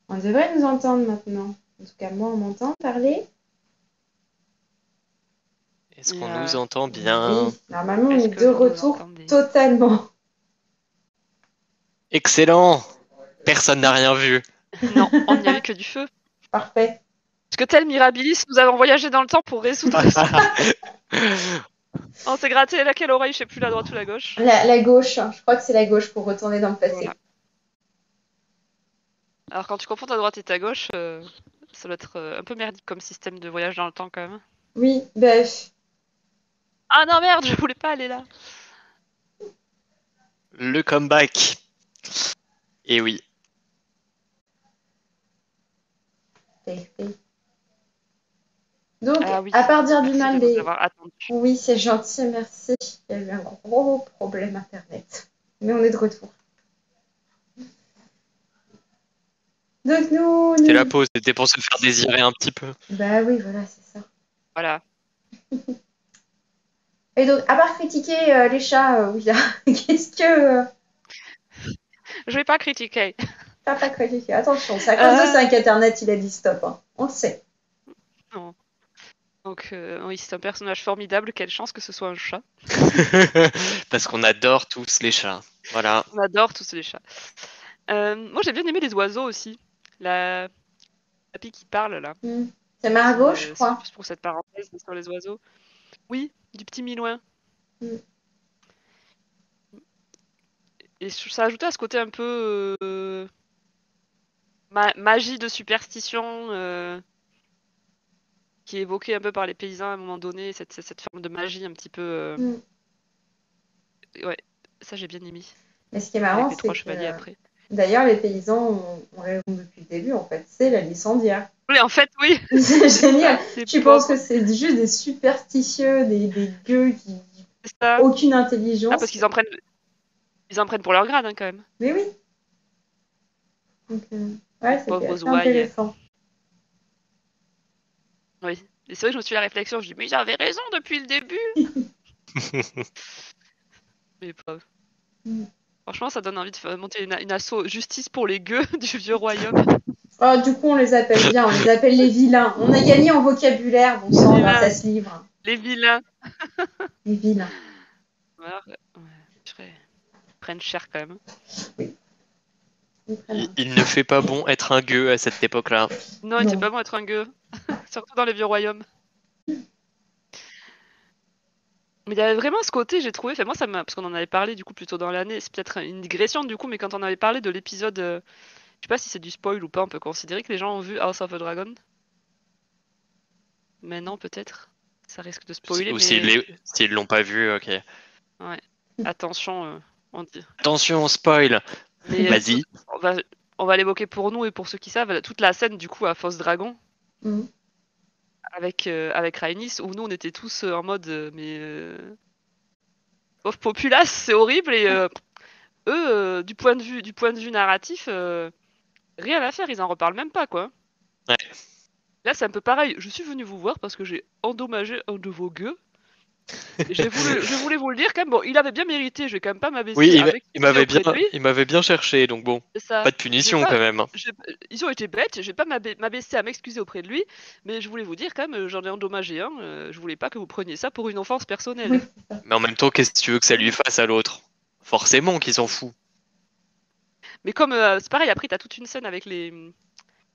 On devrait nous entendre maintenant. En tout cas, moi, on m'entend parler. Est-ce Et, qu'on nous entend bien? Oui, normalement, on Est-ce est que de vous nous retour entendez? totalement. Excellent! Personne n'a rien vu. Non, on n'y a vu que du feu. Parfait. Parce que tel Mirabilis, nous avons voyagé dans le temps pour résoudre ça. On s'est gratté laquelle oreille, je sais plus, la droite ou la gauche. La gauche, je crois que c'est la gauche pour retourner dans le passé. Voilà. Alors quand tu confonds ta droite et ta gauche, ça doit être un peu merdique comme système de voyage dans le temps quand même. Oui, bref. Ah non merde, je voulais pas aller là. Le comeback. Et oui. Donc, Ah oui. à part dire du Merci mal de nous des... avoir attendus. Oui, c'est gentil, merci. Il y a eu un gros problème Internet. Mais on est de retour. Donc C'était la pause, c'était pour se faire désirer un petit peu. Bah oui, voilà, c'est ça. Voilà. Et donc, à part critiquer les chats, Ouya, qu'est-ce que... Je vais pas critiquer. T'as pas critiqué. Attention, c'est à cause de ça qu'Internet, il a dit stop. Hein. On le sait. Non. Donc oui, c'est un personnage formidable, quelle chance que ce soit un chat. Parce qu'on adore tous les chats. Voilà. On adore tous les chats. Moi j'ai bien aimé les oiseaux aussi. La papy qui parle là. C'est Margot, je crois. Juste pour cette parenthèse sur les oiseaux. Oui, du petit Milouin. Et ça ajoutait à ce côté un peu magie de superstition qui est évoquée un peu par les paysans à un moment donné, cette forme de magie un petit peu. Ouais, ça j'ai bien aimé. Mais ce qui est marrant, avec les trois c'est chevaliers que après. d'ailleurs, les paysans ont raison depuis le début, en fait. C'est la licendière. Oui, en fait, oui. C'est génial. Ça, tu penses que c'est juste des superstitieux, des gueux qui n'ont aucune intelligence. Ah, parce qu'ils en prennent pour leur grade, hein, quand même. Mais oui. Donc, ouais, c'était assez intéressant. Oui. Et c'est vrai que je me suis fait la réflexion, je dis, mais j'avais raison depuis le début. Mais pas. Franchement, ça donne envie de monter une asso justice pour les gueux du vieux royaume. Oh, du coup, on les appelle bien, on les appelle les vilains. On a gagné en vocabulaire, bon sang, grâce à ce livre. Les vilains. Les vilains. Alors, ils prennent cher quand même. Oui. Il ne fait pas bon être un gueux à cette époque-là. Non, il ne fait pas bon être un gueux. Surtout dans les vieux royaumes. Mais il y avait vraiment ce côté, j'ai trouvé, moi ça m'a, parce qu'on en avait parlé du coup plus tôt dans l'année, c'est peut-être une digression du coup, mais quand on avait parlé de l'épisode, je sais pas si c'est du spoil ou pas, on peut considérer que les gens ont vu House of the Dragon. Mais non, peut-être. Ça risque de spoiler. Ou mais... s'ils l'ont pas vu, ok. Ouais. Attention, on dit. Attention, spoil. Vas-y. On va l'évoquer pour nous et pour ceux qui savent, toute la scène du coup à Fausse Dragon. Avec Rhaenys, où nous on était tous en mode pauvre populace, c'est horrible, et eux, du point de vue narratif, rien à faire, ils en reparlent même pas, quoi. Ouais. Là c'est un peu pareil, je suis venu vous voir parce que j'ai endommagé un de vos gueux. Je voulais vous le dire quand même, bon, il avait bien mérité, je vais quand même pas m'abaisser. Oui, il m'avait bien cherché, donc bon, pas de punition quand même. Ils ont été bêtes, je vais pas m'abaisser à m'excuser auprès de lui, mais je voulais vous dire quand même, j'en ai endommagé un, je voulais pas que vous preniez ça pour une offense personnelle. Oui. Mais en même temps, qu'est-ce que tu veux que ça lui fasse à l'autre? Forcément qu'il s'en fout. Mais comme, c'est pareil, après t'as toute une scène avec les...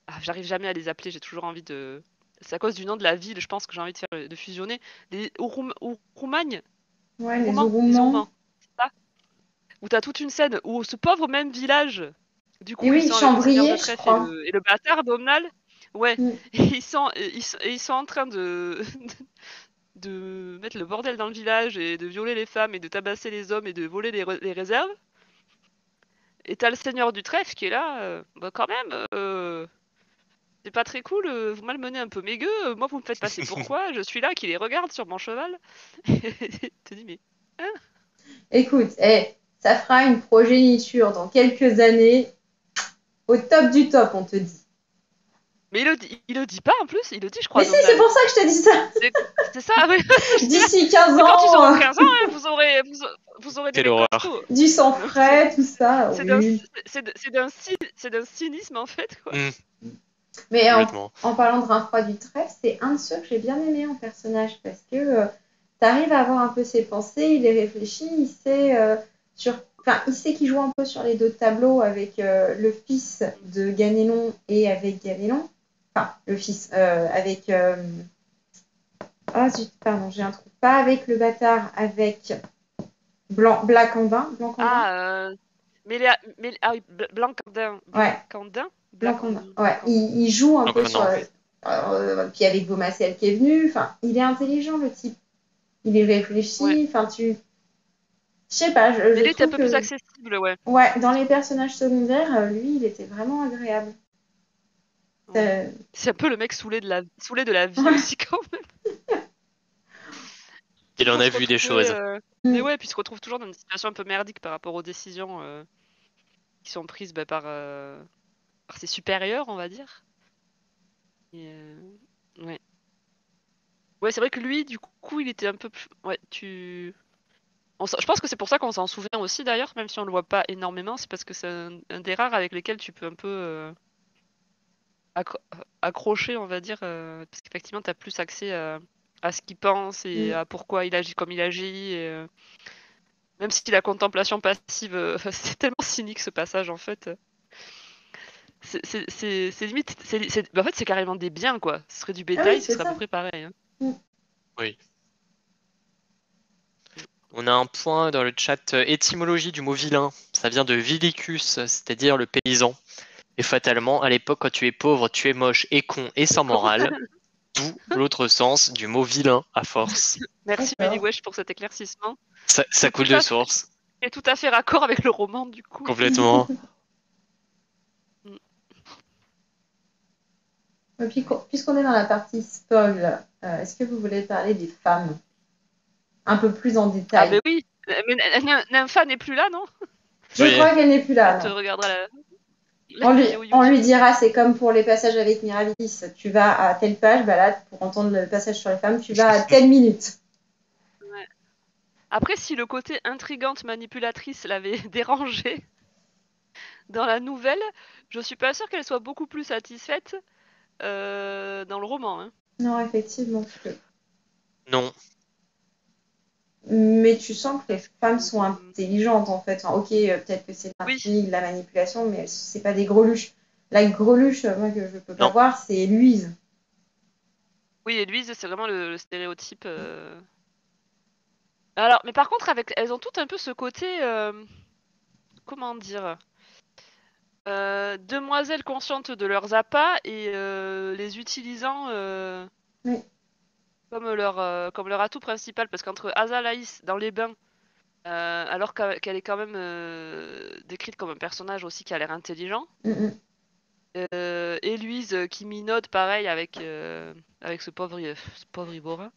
Ah, j'arrive jamais à les appeler, j'ai toujours envie de... C'est à cause du nom de la ville, je pense que j'ai envie de fusionner. Les Ourumagnes. Ouais, les Ourumans. C'est ça. Où t'as toute une scène où ce pauvre même village, du coup, oui, Chambrier, je crois. Et le bâtard Domnall, ouais, ils sont en train de mettre le bordel dans le village et de violer les femmes et de tabasser les hommes et de voler les réserves. Et t'as le seigneur du trèfle qui est là, bah quand même, c'est pas très cool, vous malmenez un peu mes gueux, moi vous me faites passer pourquoi? Je suis là qui les regarde sur mon cheval. Et te dis mais... Hein? Écoute, ça fera une progéniture dans quelques années au top du top, on te dit. Mais il le dit pas en plus, il le dit je crois. Mais si, c'est pour ça que je te dis ça. C'est ça, oui. D'ici 15 ans. Quand ils auront 15 ans, hein, vous aurez des horreur. Du sang frais, tout ça. C'est d'un cynisme en fait, quoi. Mais en parlant de Rinfroid du Trèfle, c'est un de ceux que j'ai bien aimé en personnage parce que t'arrives à avoir un peu ses pensées, il est réfléchi, il sait il sait qu'il joue un peu sur les deux tableaux avec le fils de Ganelon et avec Ganelon. Enfin, le fils avec ah zut, pardon, j'ai un trou. Pas avec le bâtard, avec Blancandin. Ah, ah oui, Blancandin. Ouais. Blancandin. Ouais, il joue un peu sur. Puis avec Beaumaciel qui est venu. Enfin, il est intelligent, le type. Il est réfléchi. Ouais. Enfin, je sais pas. Je Mais il était trouve un peu plus accessible, ouais. Ouais, dans les personnages secondaires, lui, il était vraiment agréable. Ouais. C'est un peu le mec saoulé de la vie aussi, quand même. Il en a vu des choses. Mais ouais, puis il se retrouve toujours dans une situation un peu merdique par rapport aux décisions qui sont prises par ses supérieurs, on va dire. Et, ouais. Ouais, c'est vrai que lui, du coup, il était un peu plus. Ouais, je pense que c'est pour ça qu'on s'en souvient aussi, d'ailleurs, même si on le voit pas énormément, c'est parce que c'est un des rares avec lesquels tu peux un peu accrocher, on va dire, parce qu'effectivement, tu as plus accès à ce qu'il pense et à pourquoi il agit comme il agit. Et, même si la contemplation passive, c'est tellement cynique ce passage, en fait. C'est limite. En fait, c'est carrément des biens, quoi. Ce serait du bétail, ce serait à peu près pareil. Hein. Oui. On a un point dans le chat étymologie du mot vilain. Ça vient de vilicus, c'est-à-dire le paysan. Et fatalement, à l'époque, quand tu es pauvre, tu es moche et con et sans morale. D'où l'autre sens du mot vilain à force. Merci Wesh pour cet éclaircissement. Ça coule de source. Et tout à fait raccord avec le roman, du coup. Complètement. Puisqu'on est dans la partie spoil, est-ce que vous voulez parler des femmes un peu plus en détail? Ah, mais oui, mais Nympha n'est plus là, non? Je crois qu'elle n'est plus là. Tu regarderas on lui dira, c'est comme pour les passages avec Mirabilis, tu vas à telle page, bah là, pour entendre le passage sur les femmes, tu vas à telle minute. Ouais. Après, si le côté intrigante manipulatrice l'avait dérangée dans la nouvelle, je suis pas sûre qu'elle soit beaucoup plus satisfaite dans le roman. Hein. Non, effectivement. Non. Mais tu sens que les femmes sont intelligentes, en fait. Enfin, ok, peut-être que c'est l'intrigue, la manipulation, mais c'est pas des greluches. La greluche, moi, que je peux pas voir, c'est Louise. Oui, et Louise, c'est vraiment le stéréotype. Alors, mais par contre, elles ont toutes un peu ce côté... comment dire demoiselles conscientes de leurs appâts et les utilisant comme leur atout principal. Parce qu'entre Azalaïs dans les bains, alors qu'elle est quand même décrite comme un personnage aussi qui a l'air intelligent, et Louise qui minaude pareil avec ce pauvre Iborin.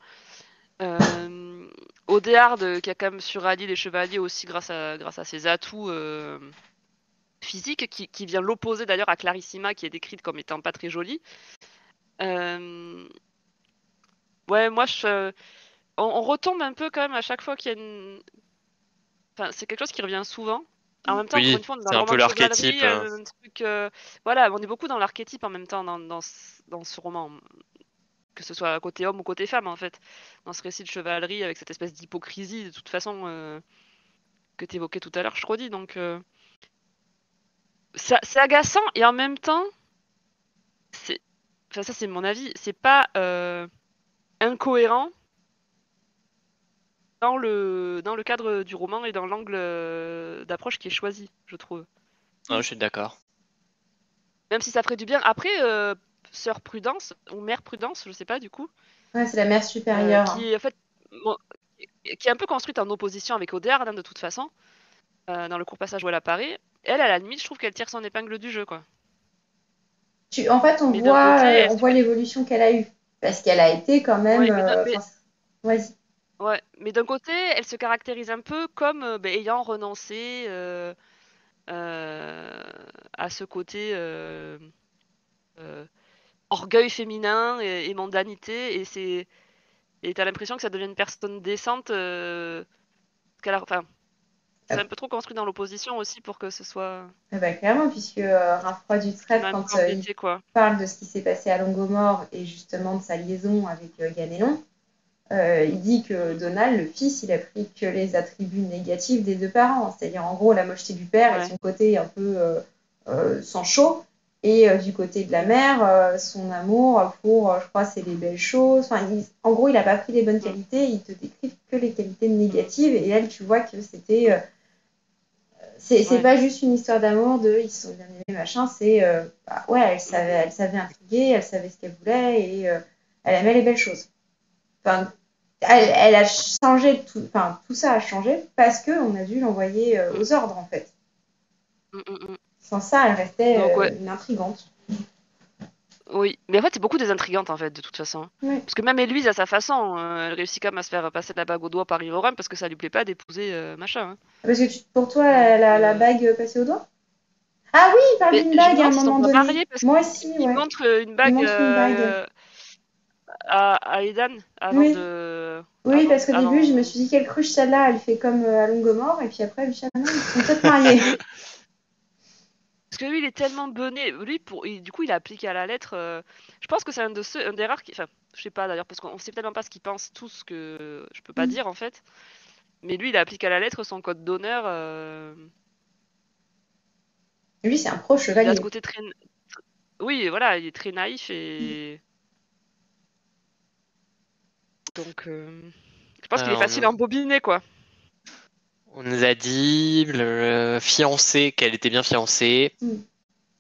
Odéard qui a quand même surrallié les chevaliers aussi grâce à ses atouts physique qui vient l'opposer d'ailleurs à Clarissima qui est décrite comme étant pas très jolie. Ouais, moi on retombe un peu quand même à chaque fois qu'il y a une. Enfin, c'est quelque chose qui revient souvent. En même temps, encore une fois, on est dans le roman de chevalerie, un truc. Voilà, on est beaucoup dans l'archétype en même temps dans ce roman, que ce soit côté homme ou côté femme en fait, dans ce récit de chevalerie avec cette espèce d'hypocrisie de toute façon que tu évoquais tout à l'heure, je crois dit. Donc c'est agaçant et en même temps, ça c'est mon avis, c'est pas incohérent dans le cadre du roman et dans l'angle d'approche qui est choisi, je trouve. Ah, je suis d'accord. Même si ça ferait du bien. Après, Sœur Prudence, ou Mère Prudence, je sais pas du coup. Ouais, c'est la mère supérieure. Qui est en fait qui est un peu construite en opposition avec Odéard, de toute façon, dans le court passage où elle apparaît. Elle, à la limite, je trouve qu'elle tire son épingle du jeu, quoi. En fait, on voit l'évolution qu'elle a eue. Parce qu'elle a été quand même... Vas-y. Ouais, mais d'un côté, elle se caractérise un peu comme ayant renoncé à ce côté orgueil féminin et mondanité, et t'as l'impression que ça devient une personne décente, enfin, c'est un peu trop construit dans l'opposition aussi pour que ce soit... clairement, puisque Raffroy du Trèfle, quand il parle de ce qui s'est passé à Longomore et justement de sa liaison avec Ganelon, il dit que Donald, le fils, il a pris que les attributs négatifs des deux parents, c'est-à-dire en gros la mocheté du père et son côté un peu sans chaud, et du côté de la mère, son amour pour, je crois, c'est les belles choses. Enfin, en gros, il n'a pas pris les bonnes qualités, il te décrit que les qualités négatives, et elle, tu vois que c'était... c'est pas juste une histoire d'amour de ils se sont bien aimés, machin, c'est... ouais, elle savait intriguer, elle savait ce qu'elle voulait, et elle aimait les belles choses. Enfin, elle a changé, tout ça a changé parce qu'on a dû l'envoyer aux ordres, en fait. Sans ça, elle restait une intrigante. Oui, mais en fait, c'est beaucoup des intrigantes, en fait, de toute façon. Oui. Parce que même Héloïse, à sa façon, elle réussit quand même à se faire passer la bague au doigt par Ivoram parce que ça lui plaît pas d'épouser machin. Hein. Parce que pour toi, la bague passée au doigt? Ah oui, il parle d'une bague à un moment donné. Moi aussi, il montre une bague, à Aidan avant de... Oui, parce qu'au début, je me suis dit quelle cruche celle-là, elle fait comme à Longomore, et puis après, je me suis dit, ah non, ils sont peut-être mariés. Parce que lui, il est tellement bené. Lui, du coup, il a appliqué à la lettre. Je pense que c'est un des rares qui. Enfin, je sais pas d'ailleurs, parce qu'on sait tellement pas ce qu'ils pensent tous que je peux pas dire en fait. Mais lui, il a appliqué à la lettre son code d'honneur. Lui, c'est un pro chevalier. Il a ce côté très. Oui, voilà, il est très naïf et. Donc, je pense qu'il est facile à embobiner, quoi. On nous a dit le fiancé qu'elle était bien fiancée.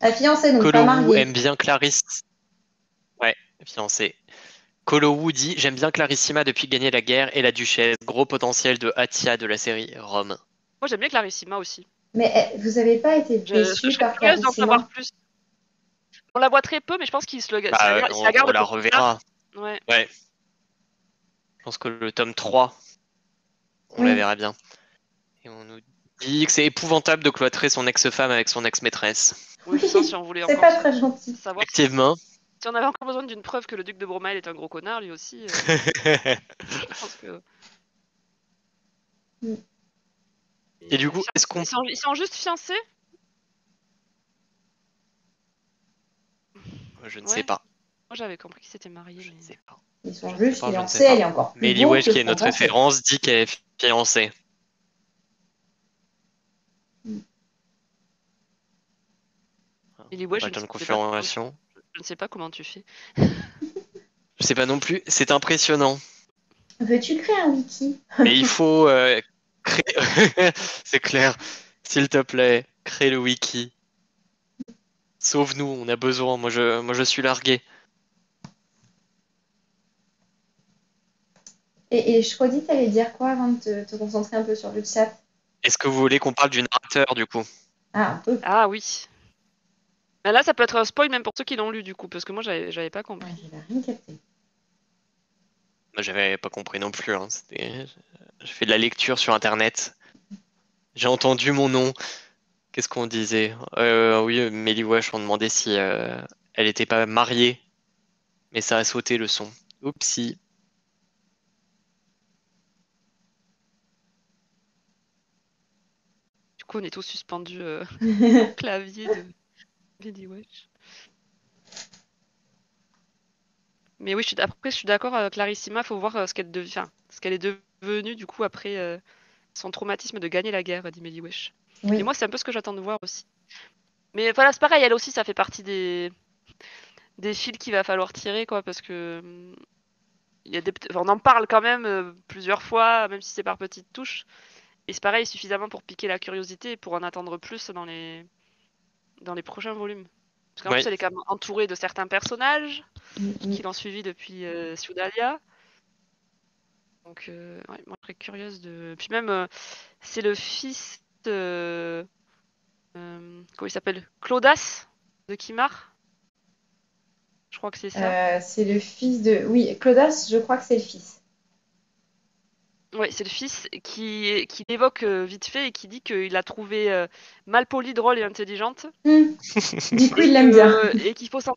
La fiancée, donc Kolowu pas mariée. aime bien Clarisse. Ouais, fiancée. Kolowu dit j'aime bien Clarissima depuis gagner la guerre et la duchesse. Gros potentiel de Hatia de la série Rome. Moi, j'aime bien Clarissima aussi. Mais vous avez pas été déçus par Clarissima? D'en savoir plus. On la voit très peu, mais je pense qu'il se le garde. On la reverra. Ouais. Je pense que le tome 3, on la verra bien. Et on nous dit que c'est épouvantable de cloîtrer son ex-femme avec son ex-maîtresse. Oui, ça, si on voulait c'est pas très gentil. Effectivement. Si on avait encore besoin d'une preuve que le duc de Bromheil est un gros connard, lui aussi, je pense que... Et du coup, est-ce qu'on... Ils sont juste fiancés? Je ne sais pas. Moi, j'avais compris qu'ils s'étaient mariés. Je ne sais pas. Ils sont juste fiancés, elle est encore plus Mélie Wesh, qui est notre référence, dit qu'elle est fiancée. Mélie Wesh, je ne sais pas comment tu fais. Je sais pas non plus, c'est impressionnant. Veux-tu créer un wiki? Mais il faut créer... C'est clair. S'il te plaît, crée le wiki. Sauve-nous, on a besoin. Moi, je suis largué. Et je redis, t'allais dire quoi avant de te concentrer un peu sur le chat? Est-ce que vous voulez qu'on parle du narrateur, du coup? Ah, un peu. Ah oui. Mais là, ça peut être un spoil même pour ceux qui l'ont lu, du coup, parce que moi, j'avais pas compris. J'avais rien capté. Moi, j'avais pas compris non plus. Hein. J'ai fait de la lecture sur Internet. J'ai entendu mon nom. Qu'est-ce qu'on disait? Oui, Mélie Wesh, on demandait si elle était pas mariée. Mais ça a sauté le son. Oupsie. Du coup, on est tous suspendus clavier de Mélie Wesh. Mais oui, après, je suis d'accord, Clarissima, faut voir ce qu'elle est devenue, du coup, après son traumatisme de gagner la guerre, dit Mélie Wesh. Oui. Et moi, c'est un peu ce que j'attends de voir aussi. Mais voilà, c'est pareil, elle aussi, ça fait partie des fils qu'il va falloir tirer, quoi, parce que on en parle quand même plusieurs fois, même si c'est par petites touches. Et c'est pareil, suffisamment pour piquer la curiosité et pour en attendre plus dans les prochains volumes. Parce qu'en plus, elle est quand même entourée de certains personnages qui l'ont suivi depuis Ciudalia. Donc, moi, je serais curieuse de... Puis même, c'est le fils de... comment il s'appelle? Clodas de Kimar. Je crois que c'est ça. C'est le fils de... Oui, Clodas, je crois que c'est le fils. Oui, c'est le fils qui l'évoque vite fait et qui dit qu'il l'a trouvée mal polie, drôle et intelligente. Du coup, il l'aime bien. Et qu'il faut s'en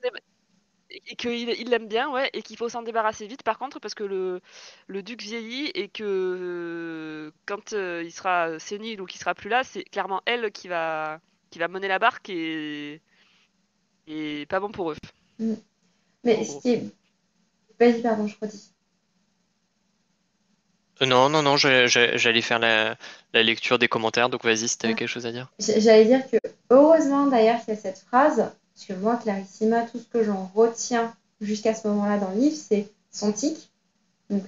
et qu'il l'aime bien, ouais, et qu'il faut s'en débarrasser vite par contre parce que le duc vieillit et que quand il sera sénile ou qu'il sera plus là, c'est clairement elle qui va mener la barque et pas bon pour eux. Mais ce qui est... Vas-y, pardon, je redis. Non, non, non, j'allais faire la lecture des commentaires, donc vas-y si t'avais Ah. quelque chose à dire. J'allais dire que heureusement d'ailleurs qu'il y a cette phrase, parce que moi, Clarissima, tout ce que j'en retiens jusqu'à ce moment-là dans le livre, c'est son tic, donc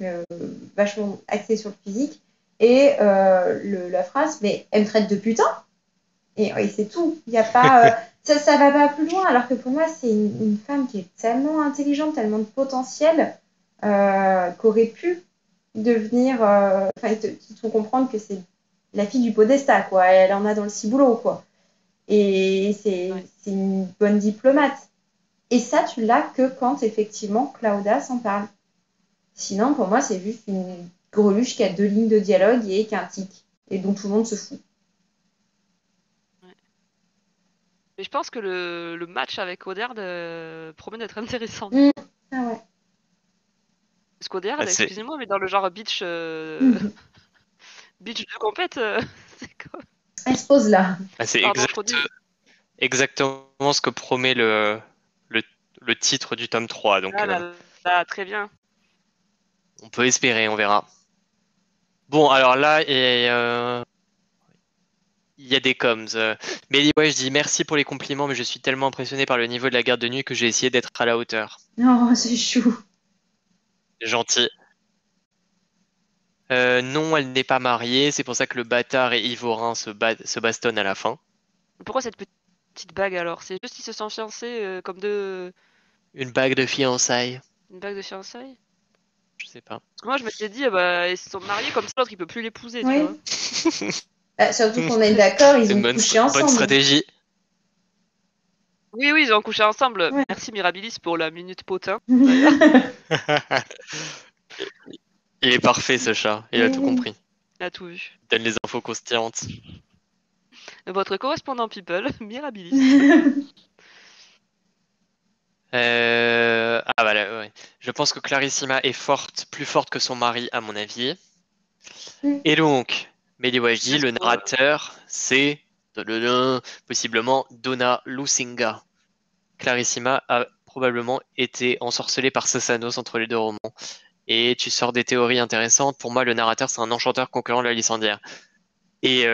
vachement axé sur le physique, et la phrase, mais elle me traite de putain, et oui, c'est tout. Il y a pas, ça va pas plus loin, alors que pour moi, c'est une femme qui est tellement intelligente, tellement de potentiel, qu'aurait pu devenir. Enfin, ils te font comprendre que c'est la fille du podestat, quoi. Elle en a dans le ciboulot, quoi. Et Ouais. c'est une bonne diplomate. Et ça, tu l'as que quand, effectivement, Claudia s'en parle. Sinon, pour moi, c'est juste une greluche qui a 2 lignes de dialogue et qui a un tic. Et dont tout le monde se fout. Ouais. Mais je pense que le match avec Oderd promet d'être intéressant. Mm. Ah ouais. Parce qu'Oderd, Ah, c'est excusez-moi, mais dans le genre beach, beach de compète, c'est quoi? Elle se pose là. ah, c'est Pardon, je redis. exactement ce que promet le, le titre du tome 3, donc Ah là là, très bien. on peut espérer, on verra. Bon, alors là, il y a des coms. Mais ouais, je dis merci pour les compliments, mais je suis tellement impressionné par le niveau de la garde de nuit que j'ai essayé d'être à la hauteur. Non, c'est chou. Gentil. Non, elle n'est pas mariée, c'est pour ça que le bâtard et Ivorin se bastonnent à la fin. Pourquoi cette petite bague alors? C'est juste qu'ils se sont fiancés comme Une bague de fiançailles, une bague de fiançailles? je sais pas. Parce que moi je m'étais dit, bah, ils se sont mariés comme ça, l'autre il peut plus l'épouser, tu Oui. vois. Surtout qu'on est d'accord, ils C'est une ont couché bonne ensemble. stratégie. Oui, oui, ils ont couché ensemble. Ouais. Merci Mirabilis pour la minute potin, d'ailleurs. Il est parfait ce chat, il a tout Oui. compris. Il a tout vu. Il donne les infos croustillantes. Votre correspondant People, Mirabilis. Ah voilà, ouais. Je pense que Clarissima est forte, plus forte que son mari, à mon avis. Et donc, Mehdi Wajdi, le narrateur, c'est possiblement Donna Lusinga. Clarissima a probablement été ensorcelée par Sasanos entre les deux romans. Et tu sors des théories intéressantes. Pour moi, le narrateur, c'est un enchanteur concurrent de la licendière. Et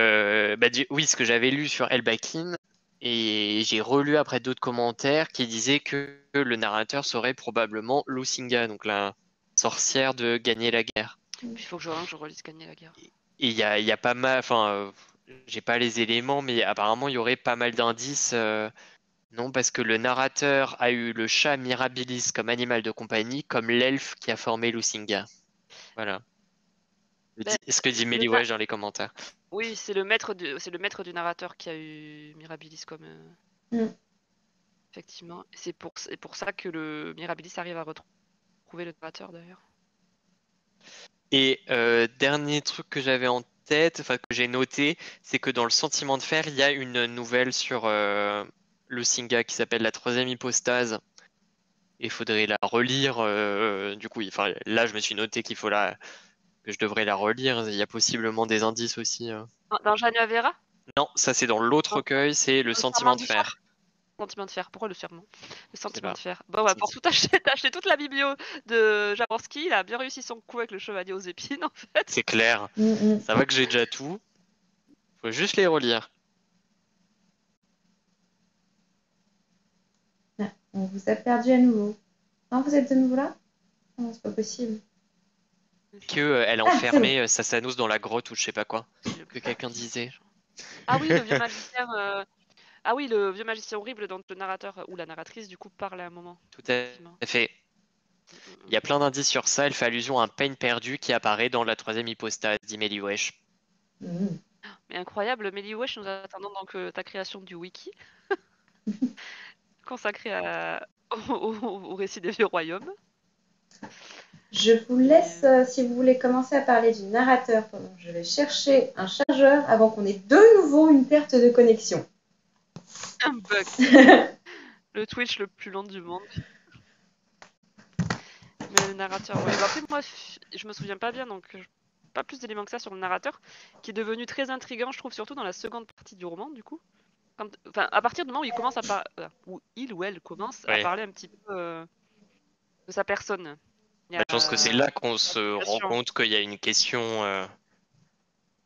oui, ce que j'avais lu sur Elbakin, et j'ai relu après d'autres commentaires qui disaient que le narrateur serait probablement Lusinga, donc la sorcière de Gagner la guerre. Il faut que je relise Gagner la guerre. Et il y a pas mal, enfin, j'ai pas les éléments, mais apparemment il y aurait pas mal d'indices. Non, parce que le narrateur a eu le chat Mirabilis comme animal de compagnie, comme l'elfe qui a formé Lusinga. Voilà. Ben, Ce que dit le Meliwesh dans les commentaires. Oui, c'est le maître du narrateur qui a eu Mirabilis comme. Mm. Effectivement. C'est pour ça que le Mirabilis arrive à retrouver le narrateur d'ailleurs. Et dernier truc que j'avais en tête, enfin que j'ai noté, c'est que dans le Sentiment de fer, il y a une nouvelle sur Lusinga qui s'appelle La troisième hypostase. Il faudrait la relire. Du coup, enfin, là, je me suis noté que je devrais la relire. Il y a possiblement des indices aussi. Dans Januavera? Non, ça c'est dans l'autre Non, recueil, c'est Le le serment Sentiment de du fer? fer. Sentiment de fer. Pourquoi le serment? Le Je sais sentiment pas. de fer. Bon, ouais, pour tout acheter, t'as acheté toute la biblio de Jaworski. Il a bien réussi son coup avec le chevalier aux épines, en fait. C'est clair. Mm, mm. Ça va que j'ai déjà tout. Faut juste les relire. Ah, on vous a perdu à nouveau. Non, vous êtes de nouveau là? Non, c'est pas possible. Que elle Ah, c'est bon. enfermait Sasanos dans la grotte ou je sais pas quoi. Que quelqu'un disait. Ah oui, le vieux magicien. Ah oui, le vieux magicien horrible dont le narrateur ou la narratrice du coup parle à un moment. Tout Effectivement. à fait. Il y a plein d'indices sur ça. Elle fait allusion à un peigne perdu qui apparaît dans la troisième hypostase, dit Meliwesh. Mm. Mais incroyable, Wesh, nous attendons donc ta création du wiki consacré au récit des vieux royaumes. Je vous laisse, si vous voulez commencer à parler du narrateur, pendant que je vais chercher un chargeur avant qu'on ait de nouveau une perte de connexion. Un bug. Le Twitch le plus long du monde. Mais le narrateur, ouais. Bah après, moi, je me souviens pas bien, donc pas plus d'éléments que ça sur le narrateur, qui est devenu très intriguant, je trouve, surtout dans la seconde partie du roman, du coup. Enfin, à partir du moment où il commence à où il ou elle commence à Ouais. parler un petit peu de sa personne. Il y Bah, je pense que c'est a là qu'on se rend question. compte qu'il y a une question,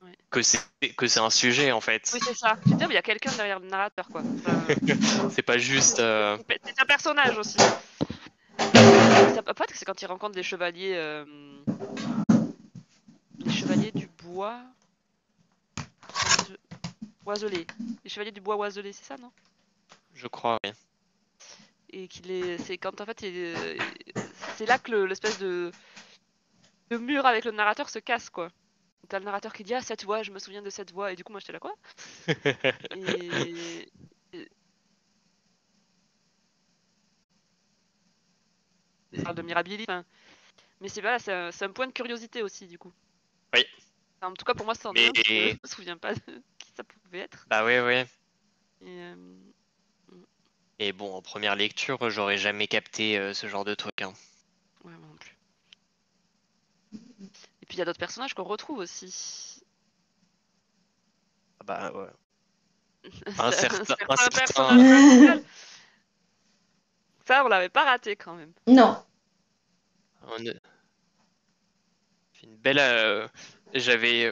Ouais. que c'est un sujet en fait. Oui, c'est ça. Tu te dis, mais il y a quelqu'un derrière le narrateur, quoi. Enfin, C'est pas juste. c'est un personnage aussi. En fait, c'est quand il rencontre les chevaliers du bois oiselé. Les chevaliers du bois oiselé, c'est ça, non? Je crois, oui. Et c'est quand en fait, c'est là que l'espèce de mur avec le narrateur se casse, quoi. T'as le narrateur qui dit, ah, cette voix, je me souviens de cette voix, et du coup, moi, j'étais là, quoi? Et... Il parle de Mirabilis, enfin, mais c'est voilà, c'est un point de curiosité aussi, du coup. Oui. Enfin, en tout cas, pour moi, c'en est Mais un, parce que je me souviens pas de qui ça pouvait être. bah ouais, ouais. Et, Et bon, en première lecture, j'aurais jamais capté ce genre de truc. Hein. ouais, moi non plus. Et puis, il y a d'autres personnages qu'on retrouve aussi. Ah bah ouais. Un Un certain, un certain certain. personnage principal. Ça, on l'avait pas raté, quand même. Non. On a fait une belle. J'avais.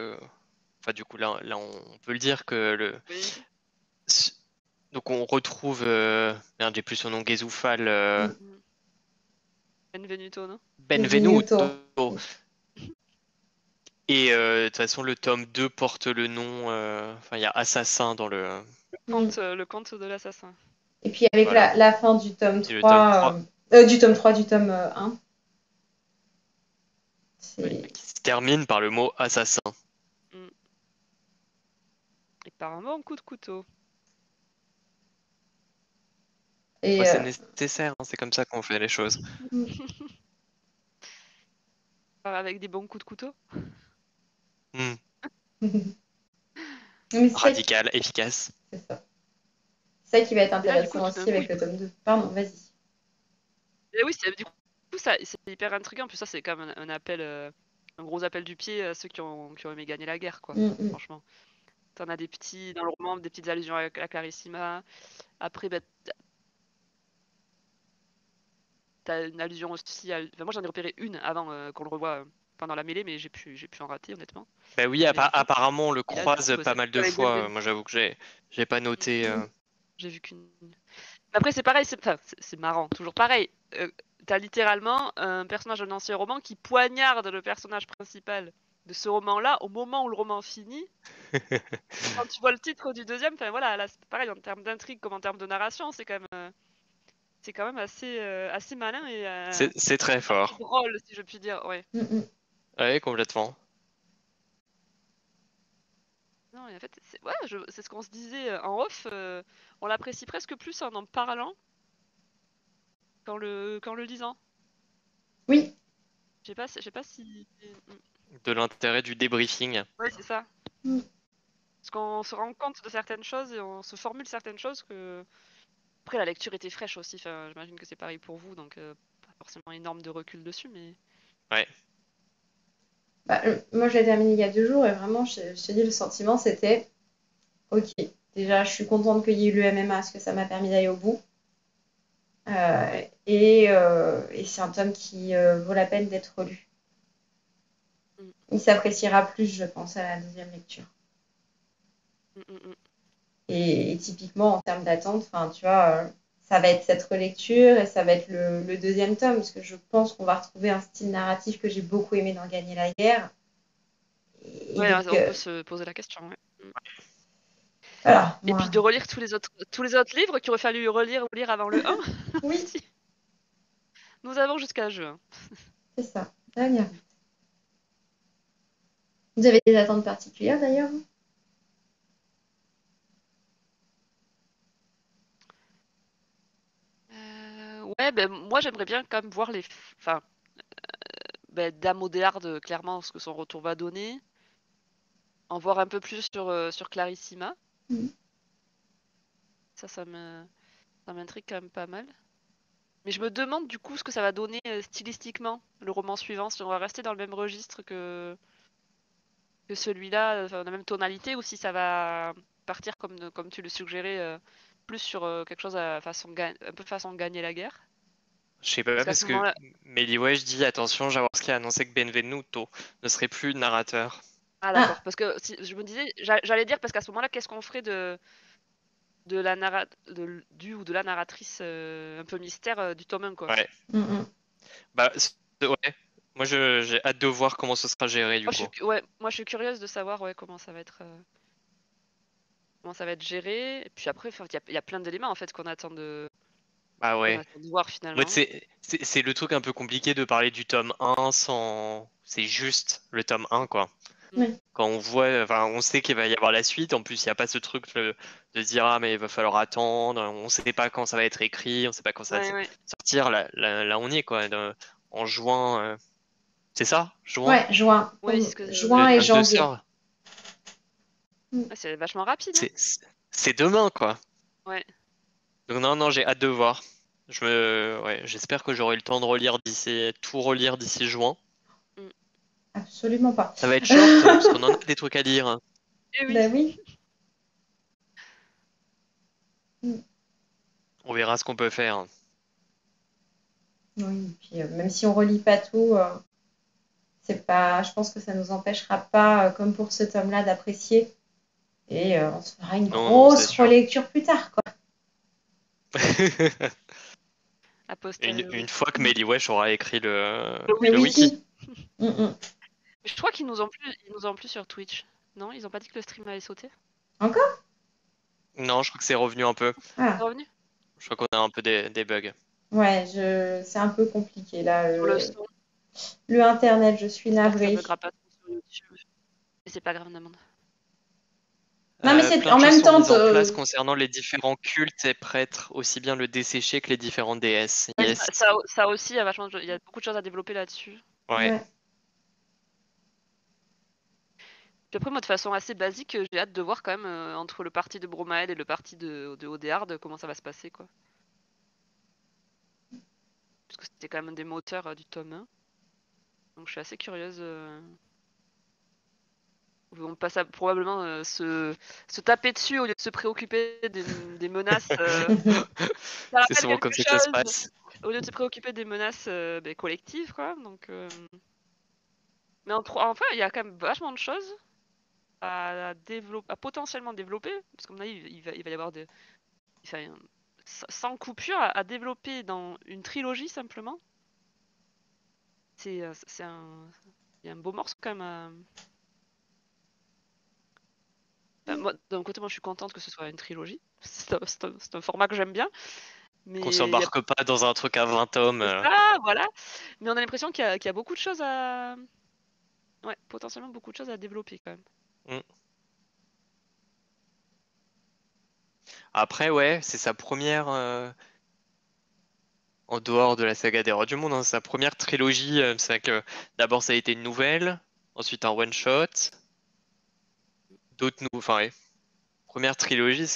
Enfin, du coup, là, on peut le dire que le. Oui. Donc, on retrouve. Merde, j'ai plus son nom, Gézoufal. Benvenuto, non? Benvenuto. Benvenuto. Et de toute façon, le tome 2 porte le nom. Enfin, il y a Assassin dans le. Le conte de l'assassin. Et puis avec Voilà. la fin du tome Et le tome 3, 3. du tome 3, du tome 1. C'est... Qui se termine par le mot assassin. Et par un bon coup de couteau. Et Bah, c'est nécessaire, hein, c'est comme ça qu'on fait les choses. Avec des bons coups de couteau. Hmm. Mais Radical, efficace. c'est ça. C'est ça qui va être Et là, du coup, intéressant tout d'un aussi coup, avec le tome 2. Pardon, vas-y. Et oui, du coup, ça, c'est hyper intriguant. Puis ça, c'est quand même un appel, un gros appel du pied à ceux qui ont aimé gagner la guerre, quoi. Franchement. T'en as des petits, dans le roman, des petites allusions à Clarissima. Après, bah, t'as une allusion aussi à... Enfin, moi, j'en ai repéré une avant qu'on le revoie pendant la mêlée, mais j'ai pu en rater, honnêtement. Bah oui, apparemment on le Et là, du coup, croise bah, pas ça mal finit de avec fois. Benvenuto. Moi j'avoue que j'ai pas noté. J'ai vu qu'une... Après, c'est pareil, c'est marrant, toujours pareil. T'as littéralement un personnage d'un ancien roman qui poignarde le personnage principal de ce roman-là au moment où le roman finit. Quand tu vois le titre du deuxième, enfin voilà, là c'est pareil en termes d'intrigue comme en termes de narration, c'est quand même assez malin et C'est très fort. drôle, si je puis dire. Ouais. Ouais, complètement. Non, et en fait, c'est ce qu'on se disait en off. On l'apprécie presque plus en parlant qu'en le lisant. Oui. Je sais pas si. De l'intérêt du débriefing. Ouais, c'est ça. Parce qu'on se rend compte de certaines choses et on se formule certaines choses que. Après, la lecture était fraîche aussi. Enfin, j'imagine que c'est pareil pour vous, donc pas forcément énorme de recul dessus, mais. Ouais. Bah, moi, je l'ai terminé il y a 2 jours et vraiment, je te dis, le sentiment, c'était ok. Déjà, je suis contente qu'il y ait eu le MMA parce que ça m'a permis d'aller au bout. Et c'est un tome qui vaut la peine d'être lu. Il s'appréciera plus, je pense, à la deuxième lecture. Et typiquement, en termes d'attente, tu vois, ça va être cette relecture et ça va être le deuxième tome, parce que je pense qu'on va retrouver un style narratif que j'ai beaucoup aimé dans Gagner la guerre. Ouais, donc, on peut se poser la question. Ouais. Voilà, et puis de relire tous les autres livres qu'il aurait fallu relire ou lire avant le 1. Oui. Nous avons jusqu'à juin. C'est ça. Très bien. Vous avez des attentes particulières d'ailleurs? Ouais, ben moi j'aimerais bien quand même voir les. Enfin, Dame Odéarde, clairement, ce que son retour va donner. En voir un peu plus sur Clarissima. Ça m'intrigue quand même pas mal. Mais je me demande du coup ce que ça va donner stylistiquement, le roman suivant, si on va rester dans le même registre que celui-là, la même tonalité, ou si ça va partir comme tu le suggérais, plus sur quelque chose un peu façon gagner la guerre. Je sais pas, Parce qu'à parce ce que moment-là, Mediwesh dit attention, Jaworski a annoncé que Benvenuto ne serait plus narrateur. ah Ah, d'accord, parce que je me disais, j'allais dire parce qu'à ce moment-là, qu'est-ce qu'on ferait de la du ou de la narratrice un peu mystère du tome 1 quoi. Ouais. mm. Bah, ouais. Moi, j'ai hâte de voir comment ce sera géré du coup. Moi je suis curieuse de savoir comment ça va être géré. Et puis après, enfin, il y a plein d'éléments en fait qu'on attend de Ah qu'on ouais. attend de voir En finalement. fait, c'est le truc un peu compliqué de parler du tome 1 sans. C'est juste le tome 1, quoi. Oui. Quand on voit, enfin, on sait qu'il va y avoir la suite. En plus, il n'y a pas ce truc de se dire, ah, mais il va falloir attendre. On ne sait pas quand ça va être écrit. On ne sait pas quand ça va Ouais. sortir. Là, on y est, quoi. En juin. C'est ça? Juin? Ouais, juin. Oui, c'est ce que Juin Le et tome 2 janvier. sort. c'est vachement rapide. Hein. C'est demain, quoi. Ouais. Donc, non, j'ai hâte de voir. Ouais, j'espère que j'aurai le temps de tout relire d'ici juin. Mm. Absolument pas. Ça va être short, parce qu'on en a des trucs à lire. Hein. Et oui. Ben oui. On verra ce qu'on peut faire. Oui, puis même si on relit pas tout, c'est pas, je pense que ça nous empêchera pas, comme pour ce tome-là, d'apprécier. Et on se fera une Non, c'est grosse sûr. relecture plus tard, quoi. A posteriori. Une fois que Mediwesh aura écrit le Le wiki. wiki. Mm. Je crois qu'ils nous ont plus sur Twitch. Non, ils ont pas dit que le stream allait sauter. Encore? Non, je crois que c'est revenu un peu. C'est Ah, revenu Je crois qu'on a un peu des bugs. ouais, c'est un peu compliqué là. sur le son. Le internet, je suis J'espère que ça navrée. buggera pas trop sur YouTube. Mais c'est pas grave, Namande. Non, mais c'est Plein en de choses même sont temps. mises en place concernant les différents cultes et prêtres, aussi bien le desséché que les différentes déesses. Ouais, Yes. ça aussi, il y a beaucoup de choses à développer là-dessus. Ouais. Ouais. Puis après, moi, de façon assez basique, j'ai hâte de voir quand même entre le parti de Bromael et le parti de Odéard comment ça va se passer, quoi. Parce que c'était quand même un des moteurs du tome 1. Donc je suis assez curieuse. On passe à probablement se taper dessus au lieu de se préoccuper des menaces. Ça C'est rappelle souvent comme quelque ça que ça se chose. passe. Au lieu de se préoccuper des menaces collectives, quoi. Donc, mais enfin, il y a quand même vachement de choses à développer, à potentiellement développer, parce qu'à mon avis, il va y avoir enfin, sans coupure à développer dans une trilogie simplement. Il y a un beau morceau quand même. Moi, d'un côté, moi, je suis contente que ce soit une trilogie. C'est un format que j'aime bien. Qu'on Mais il y a s'embarque pas dans un truc à 20 tomes. c'est ça, voilà. Mais on a l'impression qu'il y a beaucoup de choses ouais, potentiellement beaucoup de choses à développer quand même. Mm. Après, ouais, c'est sa première. En dehors de la saga des Rois du Monde, hein, sa première trilogie. C'est vrai que d'abord ça a été une nouvelle, ensuite un one-shot, Enfin, ouais. Première trilogie,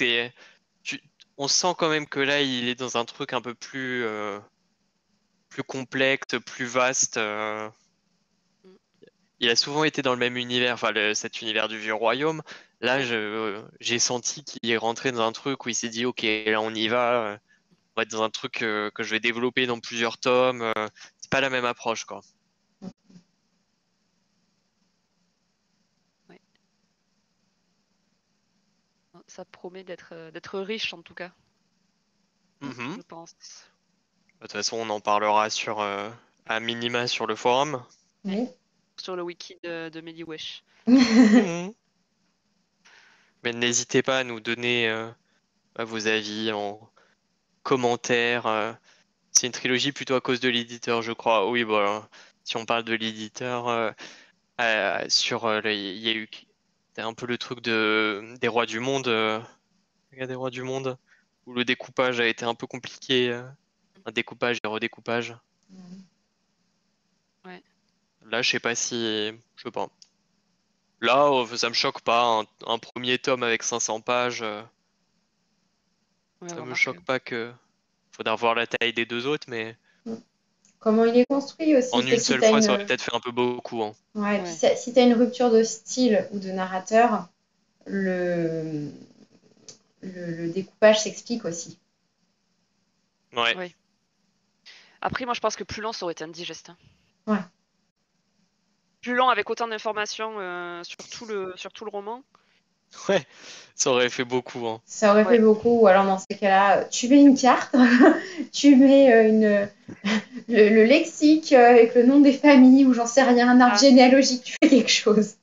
tu- on sent quand même que là il est dans un truc un peu plus complexe, plus vaste. Mm. Il a souvent été dans le même univers, enfin cet univers du vieux royaume. Là, Ouais. j'ai senti qu'il est rentré dans un truc où il s'est dit, ok, là on y va. On va être dans un truc que je vais développer dans plusieurs tomes. C'est pas la même approche, quoi. Ouais. Ça promet d'être riche en tout cas, Mhm. je pense. De toute façon, on en parlera à minima sur le forum. Oui. Sur le wiki de Mediwesh. Mhm. Mais n'hésitez pas à nous donner vos avis en commentaire. C'est une trilogie plutôt à cause de l'éditeur, je crois. Oui, voilà. Si on parle de l'éditeur, il y a eu c'est un peu le truc des rois du monde, des rois du monde, où le découpage a été un peu compliqué, un découpage et redécoupage. Ouais. Là, je sais pas. Là, ça me choque pas. Un premier tome avec 500 pages, Ouais, ça me remarque. choque pas que. Faudra voir la taille des deux autres, mais Comment il est construit aussi, en c'est une si seule t'as fois, ça aurait une, peut-être fait un peu beaucoup. Hein. ouais, puis Ouais. si t'as une rupture de style ou de narrateur, le, le découpage s'explique aussi. Ouais. Ouais. Après, moi, je pense que plus long, ça aurait été indigeste. Ouais. Plus long avec autant d'informations sur tout le roman. Ouais, ça aurait fait beaucoup. Hein. Ça aurait fait beaucoup. Ou alors, dans ces cas-là, tu mets une carte, tu mets le lexique avec le nom des familles, ou j'en sais rien, un arbre généalogique, tu fais quelque chose.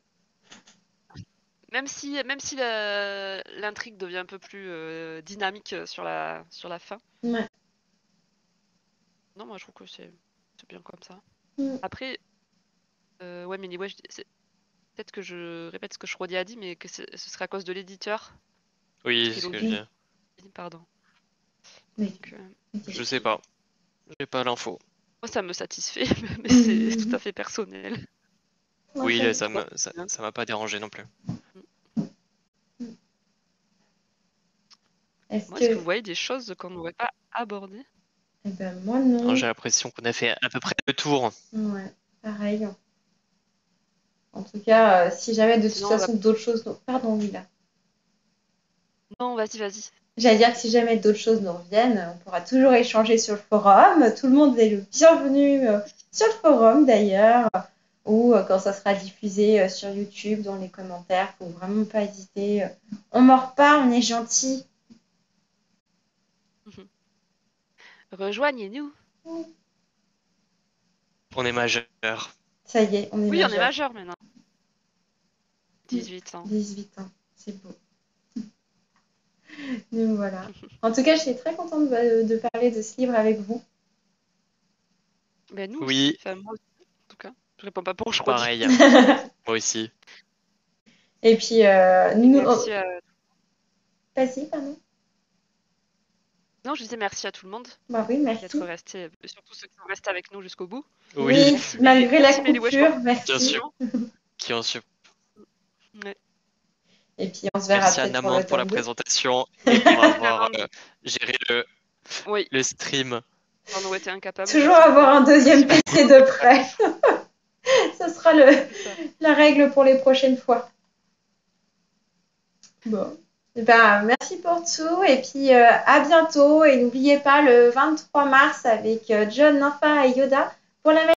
Même si l'intrigue devient un peu plus dynamique sur la fin. Ouais. Non, moi je trouve que c'est bien comme ça. Mm. Après, ouais, mais anyway, peut-être que je répète ce que Schrodier a dit, mais que ce serait à cause de l'éditeur. Oui, c'est ce que je dis. Pardon. Mais, Donc, je sais pas. J'ai pas l'info. moi, ça me satisfait, mais c'est tout à fait personnel. Oui, ça m'a pas dérangé non plus. Est-ce que vous voyez des choses qu'on n'aurait pas abordées? Eh ben, moi, non. J'ai l'impression qu'on a fait à peu près le tour. Ouais, pareil. En tout cas, si jamais de toute façon d'autres choses... Pardon, Willa. Non, vas-y. J'allais dire que si jamais d'autres choses nous reviennent, on pourra toujours échanger sur le forum. Tout le monde est le bienvenu sur le forum d'ailleurs, ou quand ça sera diffusé sur YouTube, dans les commentaires. Faut vraiment pas hésiter. On mord pas, on est gentil. Rejoignez-nous. On est majeur. Ça y est, on est majeur. Oui, on est majeur maintenant. 18 ans. 18 ans, c'est beau. Donc voilà. En tout cas, je suis très contente de parler de ce livre avec vous. Ben nous oui. aussi. Enfin, moi aussi, en tout cas. Je réponds pas pour je pareil. Moi aussi. Et puis, nous... Merci Vas-y, pardon. Non, je disais merci à tout le monde. Bah oui, merci. D'être restés, surtout ceux qui sont restés avec nous jusqu'au bout. Oui, merci, malgré merci, la coupure, merci. Bien sûr. Qui ont su. Ouais. Et puis on se verra merci à peut-être Naman pour la présentation et pour avoir géré le stream. On aurait été incapable. Toujours avoir un deuxième PC de près. Ce sera la règle pour les prochaines fois. Bon. Ben, merci pour tout et puis à bientôt. Et n'oubliez pas le 23 mars avec John, Nympha et Yoda pour la